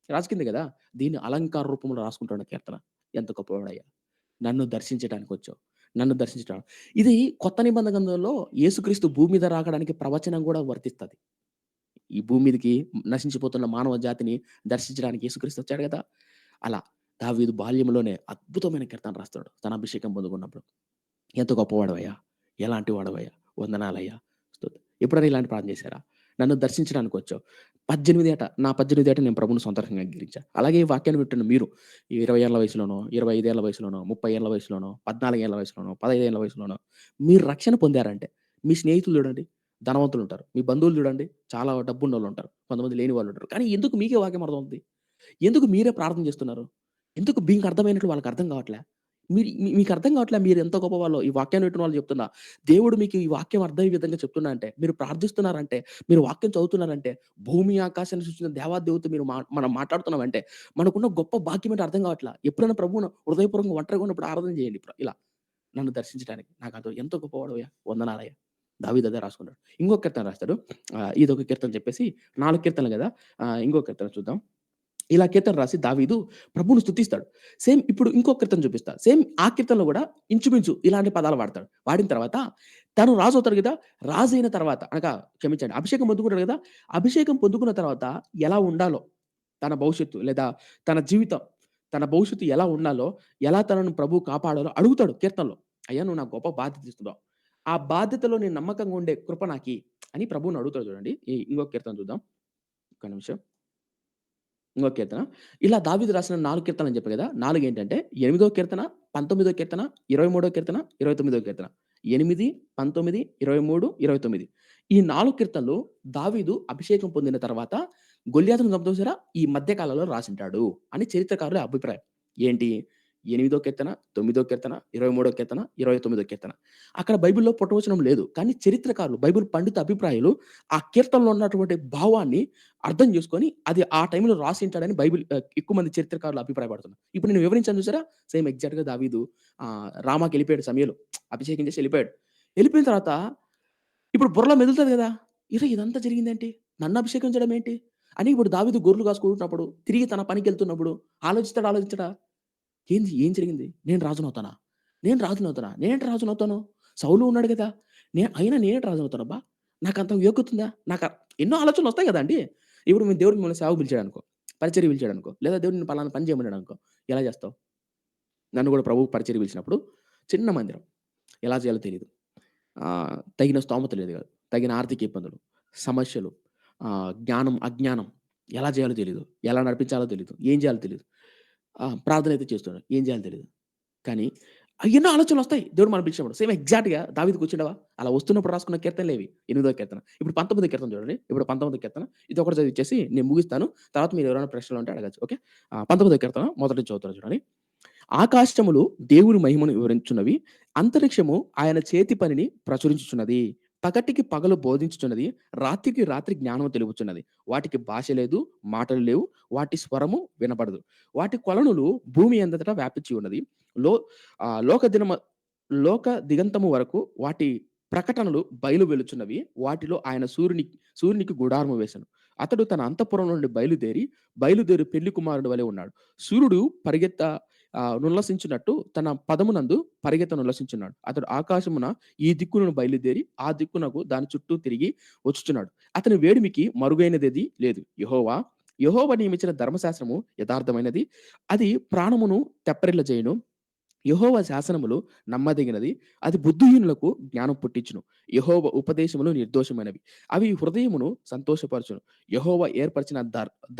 S1: రాజు కిందే గదా! దీన్ని అలంకార రూపంలో రాసుకుంటాడు కీర్తన. ఎంత గొప్పవాడయ్యా! నన్ను దర్శించటానికొచ్చావు. నన్ను దర్శించటం. ఇది కొత్త నిబంధన గ్రంథంలో యేసుక్రీస్తు భూమి మీద రాకడానికి ప్రవచనం గూడా వర్తిస్తది. ఈ భూమి మీదకి నశించిపోతున్న మానవ జాతిని దర్శించడానికి యేసుక్రీస్తు వచ్చాడు గదా! అలా దావీదు బాల్యంలోనే అద్భుతమైన కీర్తన రాస్తాడు. తన అభిషేకం పొందుకున్నప్పుడు. ఎంత గొప్పవాడివయ్యా! ఎలాంటి వాడివయ్యా! వందనాలయ్యా! ఎప్పుడైనా ఇలాంటి ప్రార్థన చేశారా? నన్ను దర్శించడానికొచ్చావు. 18 ఏట నా 18 ఏట నేను ప్రభువుని సొంత రకంగా అంగీకరించా. అలాగే ఈ వాక్యాన్ని వింటున్న మీరు 20 ఏళ్ల వయసులోనో, 25 ఏళ్ల వయసులోనో, 30 ఏళ్ల వయసులోనో, 14 ఏళ్ల వయసులోనో, 15 ఏళ్ల వయసులోనో మీరు రక్షణ పొందారంటే, మీ స్నేహితులు చూడండి ధనవంతులుంటారు. మీ బంధువులు చూడండి చాలా డబ్బున్నోళ్ళుంటారు. కొంతమంది లేని వాళ్ళుంటారు. కానీ ఎందుకు మీకే వాక్యం అర్థమవుద్ది? ఎందుకు మీరే ప్రార్థన చేస్తున్నారు? ఎందుకు మీకు అర్థమైనట్లు వాళ్ళకి అర్థం కావట్లే? మీకు అర్థం కావట్లే మీరెంత గొప్పవాళ్ళో. ఈ వాక్యాన్ని వింటున్న వాళ్ళు చెప్తున్నా. దేవుడు మీకు ఈ వాక్యం అర్థమయ్యే విధంగా చెప్తున్నా అంటే, మీరు ప్రార్థిస్తున్నారంటే, మీరు వాక్యం చదువుతున్నారంటే, భూమి ఆకాశాన్ని సృష్టించిన దేవాదేవుడితో మీరు మనం మాట్లాడుతున్నామంటే, మనకున్న గొప్ప భాగ్యం ఏంటో అర్థం కావట్లా. ఎప్పుడైనా ప్రభువును హృదయపూర్వకంగా ఒంటరిగా ఉన్నప్పుడు ఆరాధన చేయండి ఇలా. నన్ను దర్శించడానికి. నాకదో ఎంతో గొప్పవాడవయ్యా! వందనాలయ్యా! దావీదు అదే రాసుకున్నాడు. ఇంకొక కీర్తన రాస్తాడు. ఇదొక కీర్తన చెప్పేసి 4 కీర్తనలు గదా! ఇంకో కీర్తన చూద్దాం. ఇలా కీర్తన రాసి దావీదు ప్రభువును స్తుతిస్తాడు. సేమ్ ఇప్పుడు ఇంకొక కీర్తన చూపిస్తా. సేమ్ ఆ కీర్తనలో గూడా ఇంచుమించు ఇలాంటి పదాలు వాడతాడు. వాడిన తర్వాత తను రాజు అవుతాడు గదా! రాజైన తర్వాత అనగా క్షమించండి. అభిషేకం పొందుకుంటాడు గదా! అభిషేకం పొందుకున్న తర్వాత ఎలా ఉండాలో తన భవిష్యత్తు లేదా తన జీవితం, తన భవిష్యత్తు ఎలా ఉండాలో, ఎలా తనను ప్రభువు కాపాడాలో అడుగుతాడు కీర్తనలో. అయ్యా! నువ్వు నాకు గొప్ప బాధ్యత ఇస్తున్నావు. ఆ బాధ్యతలో నేను నమ్మకంగా ఉండే కృప నాకియి అని ప్రభువుని అడుగుతాడు చూడండి. ఇంకొక కీర్తన చూద్దాం. ఒక్క నిమిషం. ఇంకో కీర్తన. ఇలా దావీదు రాసిన 4 కీర్తనలని చెప్పా గదా! 4 ఏంటంటే 8 కీర్తన, 19 కీర్తన, 23 కీర్తన, 29 కీర్తన. 8, 19, 23, 29. ఈ 4 కీర్తనలు దావీదు అభిషేకం పొందిన తర్వాత గొల్యాతును చంపుతాం ఈ మధ్య కాలంలో రాసుంటాడు అని చరిత్రకారుల అభిప్రాయం. ఏంటి? 8 కీర్తన, 9 కీర్తన, 23 కీర్తన, 29 కీర్తన. అక్కడ బైబిల్‌లో పుట్టవచనం లేదు. కానీ చరిత్రకారులు, బైబిల్ పండిత అభిప్రాయాలు ఆ కీర్తనలో ఉన్నటువంటి భావాన్ని అర్థం చేసుకొని, అది ఆ టైంలో రాసింటాడని ఎక్కువ మంది చరిత్రకారులు అభిప్రాయపడుతున్నారు. ఇప్పుడు నేను వివరించాను చూసారా? సేమ్ ఎగ్జాక్ట్‌గా దావీదు రామాకెళ్ళిపోయాడు సమయలు. అభిషేకం చేసి ఎళ్ళిపోయాడు. ఎళ్ళిపోయిన తర్వాత ఇప్పుడు బుర్రలో మెదులుతది గదా! ఇదంతా జరిగిందేంటి? నన్ను అభిషేకించడం ఏంటి? అని ఇప్పుడు దావీదు గొర్రెలు కాసుకుంటున్నప్పుడు, తిరిగి తన పనికెళ్తున్నప్పుడు ఆలోచిస్తాడా? ఏం జరిగింది? నేను రాజునవుతానా? నేనేంటి రాజునవుతాను? సౌలు ఉన్నాడు గదా! అయినా నేనేంటి రాజునవుతానబ్బా? నాకంత యోగ్యత ఉందా? ఎన్నో ఆలోచనలొస్తాయి గదండీ! ఇప్పుడు మీ దేవుడు మిమ్మల్ని సేవకు పిలిచాడనుకో, పరిచర్యకి పిలిచాడనుకో, లేదా దేవుడు నిన్ను పలానా పని చేయమన్నాడనుకో, ఎలా జేస్తావు? నన్ను గూడా ప్రభువు పరిచర్యకి పిలిచినప్పుడు చిన్న మందిరం. ఎలా చేయాలో తెలీదు. తగిన స్తోమత లేదు గాదు. తగిన ఆర్థిక ఇబ్బందులు, సమస్యలు, జ్ఞానం, అజ్ఞానం ఎలా చేయాలో తెలీదు. ఎలా నడిపించాలో తెలీదు. ఏం చేయాలో తెలీదు. ప్రార్థనయితే చేస్తున్నాడు. ఏం చేయాలో తెలీదు. కానీ ఎన్నో ఆలోచనలొస్తాయి దేవుడు మనం పిలిచినప్పుడు. సేమ్ ఎగ్జాక్ట్‌గా దావీదు కూర్చుండవా? అలా వస్తున్నప్పుడు రాసుకున్న కీర్తనలేవి. 8 కీర్తన. ఇప్పుడు 19 కీర్తన చూడండి. ఇప్పుడు 19 కీర్తన. ఇదొకటి చదివిచ్చేసి నేను ముగిస్తాను. తర్వాత మీరు ఎవరైనా ప్రశ్నలుంటే అడగొచ్చు. ఓకే. 19 కీర్తన మొదటి నుంచి చదువుతాను చూడండి. ఆకాశములు దేవుని మహిమను వివరించుచున్నవి. అంతరిక్షము ఆయన చేతి పనిని ప్రచురించుచున్నది. పగటికి పగలు బోధించుచున్నది. రాత్రికి రాత్రి జ్ఞానము తెలుపుచున్నది. వాటికి భాష లేదు, మాటలు లేవు. వాటి స్వరము వినబడదు. వాటి కొలనులు భూమి అంతటా వ్యాపించి ఉన్నది. లో ఆహ్, లోక దినమ లోక దిగంతము వరకు వాటి ప్రకటనలు బయలు వెలుచున్నవి. వాటిలో ఆయన సూర్యునికి గుడారము వేసెను. అతడు తన అంతఃపురం నుండి బయలుదేరి పెళ్లి కుమారుడి వలె ఉన్నాడు. సూర్యుడు నుల్లసించినట్టు తన పదమునందు నుల్లసించున్నాడు. అతడు ఆకాశమున ఈ దిక్కును బయలుదేరి ఆ దిక్కునకు దాని చుట్టూ తిరిగి వచ్చుచున్నాడు. అతని వేడిమికి మరుగైనదేది లేదు. యెహోవా నియమించిన ధర్మశాస్త్రము యథార్థమైనది. అది ప్రాణమును తెప్పరిల్లజేయును. యెహోవా శాసనములు నమ్మదగినది. అది బుద్ధిహీనులకు జ్ఞానం పుట్టించును. యెహోవా ఉపదేశములు నిర్దోషమైనవి. అవి హృదయమును సంతోషపరచును. యెహోవా ఏర్పరిచిన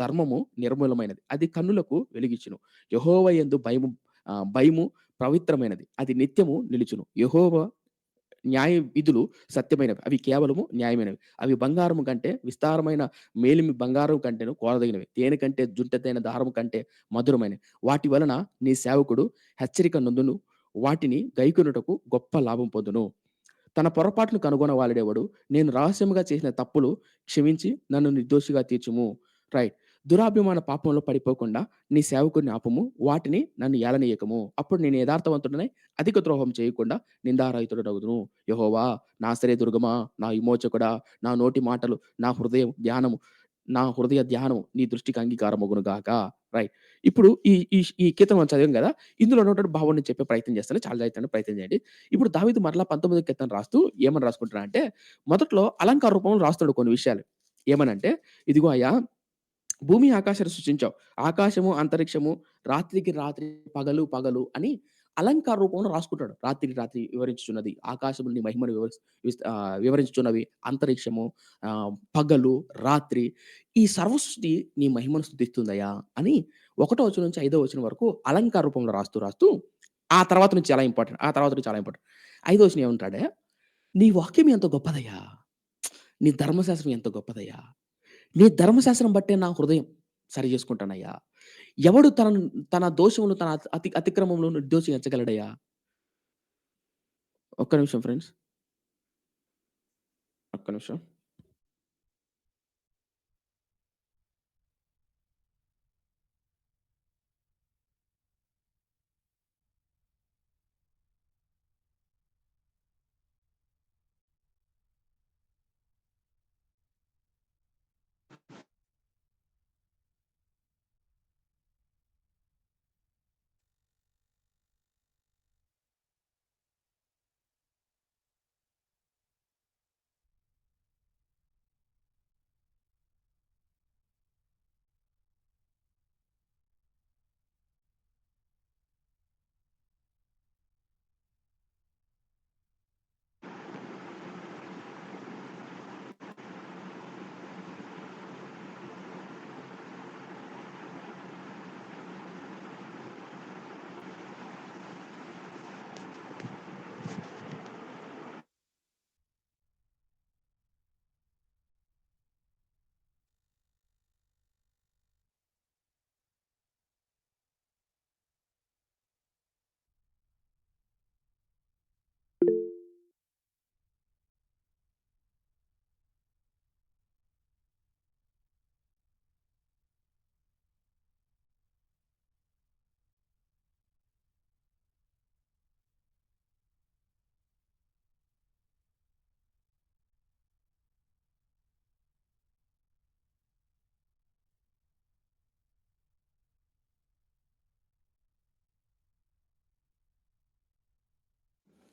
S1: ధర్మము నిర్మలమైనది. అది కన్నులకు వెలుగిచ్చును. యెహోవా యందు భయము పవిత్రమైనది. అది నిత్యము నిలుచును. యెహోవా న్యాయ విధులు సత్యమైనవి. అవి కేవలము న్యాయమైనవి. అవి బంగారము కంటే విస్తారమైన మేలిమి బంగారం కంటేను కోరదగినవి. తేనె కంటే జుంటెతైన దారము కంటే మధురమైనవి. వాటి వలన నీ సేవకుడు హెచ్చరిక నొందును. వాటిని గైకొనుటకు గొప్ప లాభం పొందును. తన పొరపాట్లను కనుగొనవాడెవడు? నేను రహస్యముగా చేసిన తప్పులు క్షమించి నన్ను నిర్దోషిగా తీర్చుము. రైట్. దురాభిమాన పాపంలో పడిపోకుండా నీ సేవకుడిని ఆపుము. వాటిని నన్ను ఏలనీయకము. అప్పుడు నేను యథార్థవంతుడనై అధిక ద్రోహం చేయకుండా నిందారహితుడనగుదును. యెహోవా నా దుర్గమా, నా విమోచకుడా, నా నోటి మాటలు, నా హృదయ ధ్యానం నీ దృష్టికి అంగీకారమగును గాక. రైట్. ఇప్పుడు ఈ ఈ ఈ కీర్తన మనం చదివాం గదా! ఇందులో ఉన్నటువంటి భావం నేను చెప్పే ప్రయత్నం చేస్తాను. చాలా జాగ్రత్తగా ప్రయత్నం చేయండి. ఇప్పుడు దావీదు మరలా 19 కీర్తన రాస్తూ ఏమని రాసుకుంటున్నాడంటే, మొదట్లో అలంకార రూపంలో రాస్తాడు కొన్ని విషయాలు. ఏమనంటే, ఇదిగో అయ్యా భూమి ఆకాశాలు సృష్టించావు. ఆకాశము, అంతరిక్షము, రాత్రికి రాత్రి, పగలు పగలు అని అలంకార రూపంలో రాసుకుంటాడు. రాత్రికి రాత్రి వివరించుచున్నది. ఆకాశములు నీ మహిమను వివరించుచున్నవి. అంతరిక్షము, పగలు, రాత్రి ఈ సర్వసృష్టి నీ మహిమను స్తుతిస్తుందయ్యా అని ఒకటో వచనం నుంచి ఐదో వచనం వరకు అలంకార రూపంలో రాస్తూ, రాస్తూ ఆ తర్వాత నుంచి చాలా ఇంపార్టెంట్. ఆ తర్వాత నుంచి చాలా ఇంపార్టెంట్. ఐదో వచనం ఏమంటాడే, "నీ వాక్యం ఎంత గొప్పదయ్యా! నీ ధర్మశాస్త్రం ఎంత గొప్పదయ్యా! నీ ధర్మశాస్త్రం బట్టే నా హృదయం సరి చేసుకుంటానయ్యా. ఎవడు తన దోషములు తన అతిక్రమములు నిర్దోషిగా ఎంచగలడయ్యా?" ఒక్క నిమిషం ఫ్రెండ్స్. ఒక్క నిమిషం.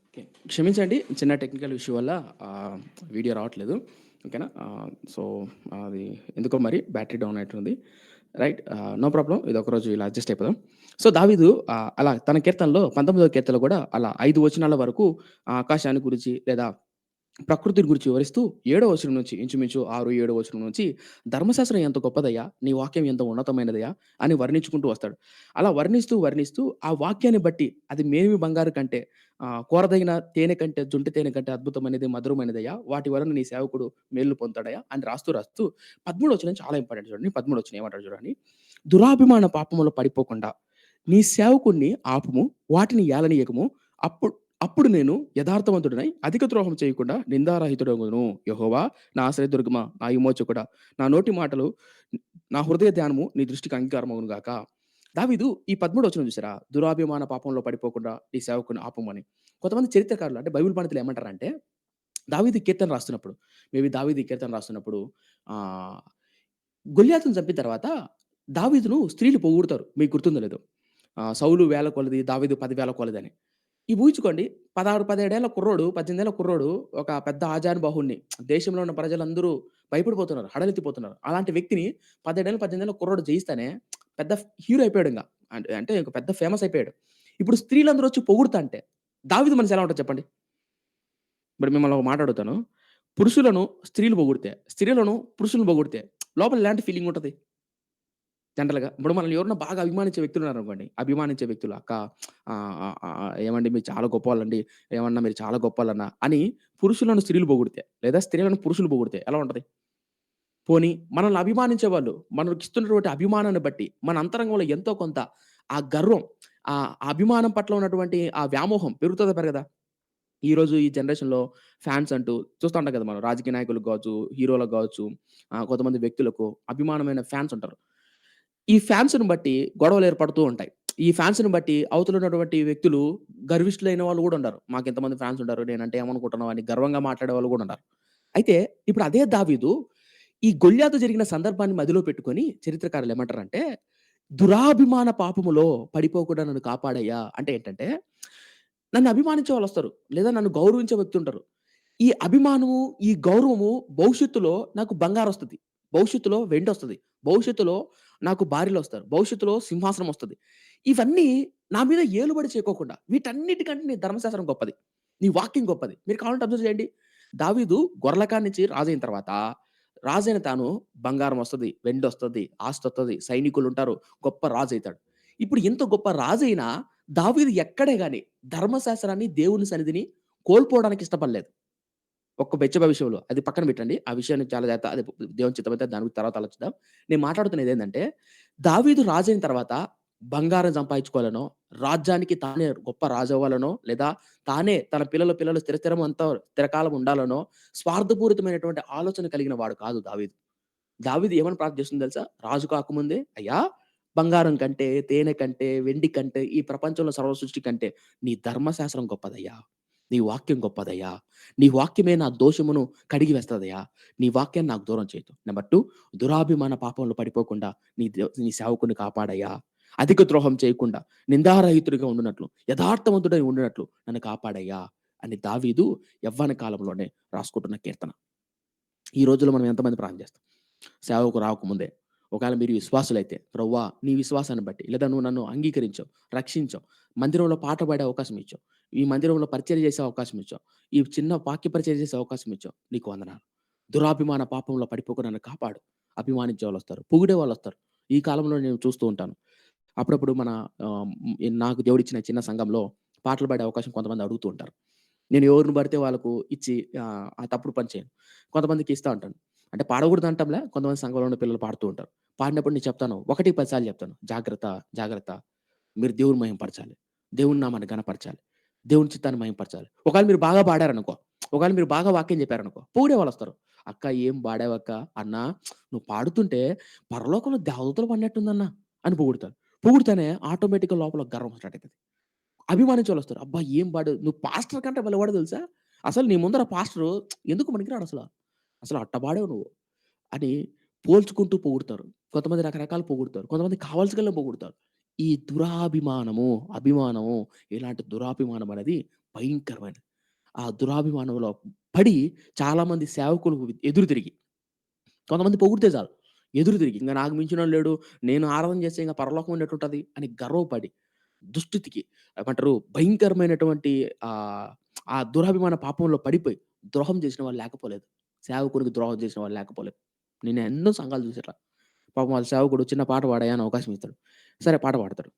S1: ఓకే. క్షమించండి. చిన్న టెక్నికల్ ఇష్యూ వల్ల వీడియో రావట్లేదు. ఓకేనా? సో, అది ఎందుకో మరి బ్యాటరీ డౌన్ అయితుంది. రైట్. No problem. ఇదొకరోజు ఇలా అడ్జస్ట్ అయిపోదాం. సో, దావీదు అలా తన కీర్తనలో 19వ కీర్తనలో కూడా అలా 5 వచనాల వరకు ఆకాశాన్ని గురించి లేదా ప్రకృతిని గురించి వివరిస్తూ ఏడో వచనం నుంచి ఇంచుమించు 6, 7 వచనం నుంచి ధర్మశాస్త్రం ఎంత గొప్పదయ్యా! నీ వాక్యం ఎంత ఉన్నతమైనదయ్యా! అని వర్ణించుకుంటూ వస్తాడు. అలా వర్ణిస్తూ, వర్ణిస్తూ ఆ వాక్యాన్ని బట్టి అది మేమి బంగారు కంటే కోరదగిన తేనె కంటే, జుంటి తేనె కంటే అద్భుతమైనది, మధురమైనదయ్యా! వాటి వలన నీ సేవకుడు మేలులు పొందుతాడయ్యా! అని రాస్తూ, రాస్తూ 13 వచనం చాలా ఇంపార్టెంట్ చూడండి. 13 వచనం ఏమంటాడు చూడండి. దురాభిమాన పాపములో పడిపోకుండా నీ సేవకుడిని ఆపుము, వాటిని ఏలనీయకము. అప్పుడు అప్పుడు నేను యథార్థవంతుడినై అధిక ద్రోహం చేయకుండా నిందారహితుడగుదును. యెహోవా నా ఆశ్రయదుర్గమా, నా విమోచకుడా, నా నోటి మాటలు, నా హృదయ ధ్యానము నీ దృష్టికి అంగీకారమగును గాక. దావీదు ఈ 13 వచనం చూసారా? దురాభిమాన పాపంలో పడిపోకుండా నీ సేవకుడిని ఆపుమని. కొంతమంది చరిత్రకారులు అంటే బైబిల్ పండితులు ఏమంటారంటే, దావీదు కీర్తన రాస్తున్నప్పుడు, మేబీ దావీదు ఈ కీర్తన రాస్తున్నప్పుడు ఆహ్, గొల్యాతును చంపిన తర్వాత దావీదును స్త్రీలు పొగుడుతారు. మీకు గుర్తుందో లేదో. సౌలు వేల కొలది, దావీదు 10,000 కొలదని. ఈ ఊహించుకోండి. 16, 17 ఏళ్ల కుర్రోడు, 18 ఏళ్ల కుర్రోడు ఒక పెద్ద ఆజానుబాహుడిని దేశంలో ఉన్న ప్రజలందరూ భయపడిపోతున్నారు. హడలెత్తిపోతున్నారు. అలాంటి వ్యక్తిని 17 ఏళ్ల, 18 ఏళ్ల కుర్రోడు జయిస్తేనే పెద్ద హీరో అయిపోయాడింక. అంటే ఒక పెద్ద ఫేమస్ అయిపోయాడు. ఇప్పుడు స్త్రీలందరూ వచ్చి పొగుడుతంటే దావీదు మనసు ఎలా ఉంటది చెప్పండి? ఇప్పుడు మిమ్మల్ని ఒక మాట అడుగుతాను. పురుషులను స్త్రీలు పొగిడితే, స్త్రీలను పురుషులను పొగిడితే లోపల ఎలాంటి ఫీలింగ్ ఉంటది? జనరల్‌గా. ఇప్పుడు మనల్ని ఎవరైనా బాగా అభిమానించే వ్యక్తులున్నారనుకోండి. అభిమానించే వ్యక్తులు అక్క ఏమండి మీరు చాలా గొప్పోళ్ళండి. ఏమన్నా మీరు చాలా గొప్పోళ్ళన్నా అని పురుషులను స్త్రీలు పొగిడితే, లేదా స్త్రీలను పురుషులు పొగిడితే ఎలా ఉంటది? పోనీ మనల్ని అభిమానించేవాళ్ళు మనకిస్తున్నటువంటి అభిమానాన్ని బట్టి మన అంతరంగంలో ఎంతో కొంత ఆ గర్వం, ఆ అభిమానం పట్ల ఉన్నటువంటి ఆ వ్యామోహం పెరుగుతదా? పెరగదా? ఈరోజు ఈ జనరేషన్‌లో ఫ్యాన్స్ అంటూ చూస్తా ఉంటాం కదా! మనం రాజకీయ నాయకులకు గావచ్చు, హీరోలకు గావచ్చు, కొంతమంది వ్యక్తులకు అభిమానమైన ఫ్యాన్స్ ఉంటారు. ఈ ఫ్యాన్స్‌ని బట్టి గొడవలు ఏర్పడుతూ ఉంటాయి. ఈ ఫ్యాన్స్‌ని బట్టి అవతల ఉన్నటువంటి వ్యక్తులు గర్విష్ఠులైన వాళ్ళు గూడా ఉండారు. మాకింతమంది ఫ్యాన్స్ ఉండారు. నేనంటే ఏమనుకుంటున్నావు అని గర్వంగా మాట్లాడేవాళ్ళు గూడా ఉన్నారు. అయితే ఇప్పుడు అదే దావీదు ఈ గొల్యాతు జరిగిన సందర్భాన్ని మదిలో పెట్టుకొని చరిత్రకారులు ఏమంటారంటే, దురాభిమాన పాపములో పడిపోకుండా నన్ను కాపాడయ్యా! అంటే ఏంటంటే, నన్ను అభిమానించే వాళ్ళొస్తారు. లేదా నన్ను గౌరవించే వ్యక్తుంటారు. ఈ అభిమానము, ఈ గౌరవము భవిష్యత్తులో నాకు బంగారొస్తది. భవిష్యత్తులో వెండొస్తది. భవిష్యత్తులో నాకు భార్యలొస్తారు. భవిష్యత్తులో సింహాసనమొస్తది. ఇవన్నీ నా మీద ఏలుబడి చేయకోకుండా వీటన్నిటికంటే నీ ధర్మశాస్త్రం గొప్పది. నీ వాక్యం గొప్పది. మీరు కావాలంటే అబ్జర్వ్ చేయండి. దావీదు గొర్రెల కాడ నుంచి రాజైన తర్వాత, రాజైన తాను బంగారం వస్తది, వెండొస్తది, ఆస్తొత్తది, సైనికులుంటారు, గొప్ప రాజైతాడు. ఇప్పుడు ఇంత గొప్ప రాజైనా దావీదు ఎక్కడే గాని ధర్మశాస్త్రాన్ని, దేవుని సన్నిధిని కోల్పోవడానికి ఇష్టపడలేదు. ఒక్క బెచ్చబా విషయంలో. అది పక్కన పెట్టండి. ఆ విషయాన్ని చాలా జాగ్రత్త అది దేవుని చిత్తమైతే దాని గురించి తర్వాత ఆలోచిద్దాం. నేను మాట్లాడుతున్నదేందంటే, దావీదు రాజైన తర్వాత బంగారం సంపాదించుకోవాలనో, రాజ్యానికి తానే గొప్ప రాజవ్వాలనో, లేదా తానే తన పిల్లలు స్థిరకాలం ఉండాలనో, స్వార్థపూరితమైనటువంటి ఆలోచన కలిగిన వాడు కాదు దావీదు. దావీదు ఏమని ప్రార్థన చేస్తుందో తెలుసా? రాజు కాకముందే, "అయ్యా! బంగారం కంటే, తేనె కంటే, వెండి కంటే, ఈ ప్రపంచంలో సర్వ సృష్టి కంటే నీ ధర్మశాస్త్రం గొప్పదయ్యా. నీ వాక్యం గొప్పదయ్యా. నీ వాక్యమే నా దోషమును కడిగి వేస్తదయ్యా. నీ వాక్యాన్ని నాకు దూరం చేయొద్దు. నంబర్ 2 దురాభిమాన పాపంలో పడిపోకుండా నీ సేవకుడిని కాపాడయ్యా. అధిక ద్రోహం చేయకుండా, నిందారహితుడిగా ఉండునట్లు, యథార్థవంతుడై ఉండునట్లు నన్ను కాపాడయ్యా" అని దావీదు యవ్వన కాలంలోనే రాసుకుంటున్న కీర్తన. ఈ రోజుల్లో మనం ఎంతమంది ప్రార్థన చేస్తాం? సేవకు రాకముందే. ఒకవేళ మీరు విశ్వాసులైతే, "ప్రభువా! నీ విశ్వాసాన్ని బట్టి, లేదా నువ్వు నన్ను అంగీకరించావు, రక్షించావు, మందిరంలో పాట పాడే అవకాశం ఇచ్చావు, ఈ మందిరంలో పరిచర్య చేసే అవకాశం ఇచ్చావు, ఈ చిన్న వాక్య పరిచర్య చేసే అవకాశం ఇచ్చావు. నీకు వందనాలు. దురాభిమాన పాపంలో పడిపోకుండా నన్ను కాపాడు." అభిమానించేవాళ్ళొస్తారు. పొగిడేవాళ్ళొస్తారు. ఈ కాలంలో నేను చూస్తూ ఉంటాను. అప్పుడప్పుడు మన నాకు దేవుడిచ్చిన చిన్న సంఘంలో పాటలు పాడే అవకాశం కొంతమంది అడుగుతూ ఉంటారు. నేను ఎవరిని పడితే వాళ్ళకు ఇచ్చి ఆ తప్పుడు పని చేయను. కొంతమందికి ఇస్తా ఉంటాను. అంటే పాడకూడదు అంటంలే. కొంతమంది సంఘంలో ఉన్న పిల్లలు పాడుతూ ఉంటారు. పాడినప్పుడు నేను చెప్తాను. 1, 10 సార్లు చెప్తాను. జాగ్రత్త, జాగ్రత్త. మీరు దేవుని మహిమపరచాలి. దేవుని నామాన్ని ఘనపరచాలి. దేవుని చిత్తాన్ని మహిమపరచాలి. ఒకవేళ మీరు బాగా పాడారనుకో, ఒకవేళ మీరు బాగా వాక్యం చెప్పారనుకో, పొగిడేవాళ్ళొస్తారు. "అక్క ఏం పాడావక్క?" "అన్నా నువ్వు పాడుతుంటే పరలోకంలో దేవదూతలు పడినట్టుందన్నా" అని పొగుడుతారు. పొగుడుతేనే ఆటోమేటిక్‌గా లోపల గర్వం స్టార్ట్ అయితది. అభిమానించేవాళ్ళొస్తారు. "అబ్బా! ఏం పాడావు. నువ్వు పాస్టర్ కంటే భలేవాడివో తెలుసా? అసలు నీ ముందర పాస్టరు ఎందుకు పనికిరాడసల. అసలు అట్ట పాడావు నువ్వు" అని పోల్చుకుంటూ పొగుడుతారు. కొంతమంది రకరకాలు పొగుడుతారు. కొంతమంది కావాల్సినోళ్ళని పొగుడుతారు. ఈ దురాభిమానము, అభిమానము ఇలాంటి దురాభిమానం అనేది భయంకరమైనది. ఆ దురాభిమానంలో పడి చాలామంది సేవకులు ఎదురు తిరిగి కొంతమంది పొగిడితే చాలు. ఎదురు తిరిగి ఇంక నాకు మించినోడు లేడు. నేను ఆరాధన చేస్తే ఇంక పరలోకం ఉన్నట్టుంటది అని గర్వపడి దుస్థితికి ఏమంటారు భయంకరమైనటువంటి ఆహ్, ఆ దురభిమాన పాపంలో పడిపోయి ద్రోహం చేసిన వాళ్ళు లేకపోలేదు. సేవకునికి ద్రోహం చేసిన వాళ్ళు లేకపోలేదు. నేను ఎన్నో సంఘాలు చూసా ఇట్లా. పాపం వాళ్ళ సేవకుడు చిన్న పాట పాడయ్యా అని అవకాశం ఇస్తాడు. సరే పాట పాడతాడు.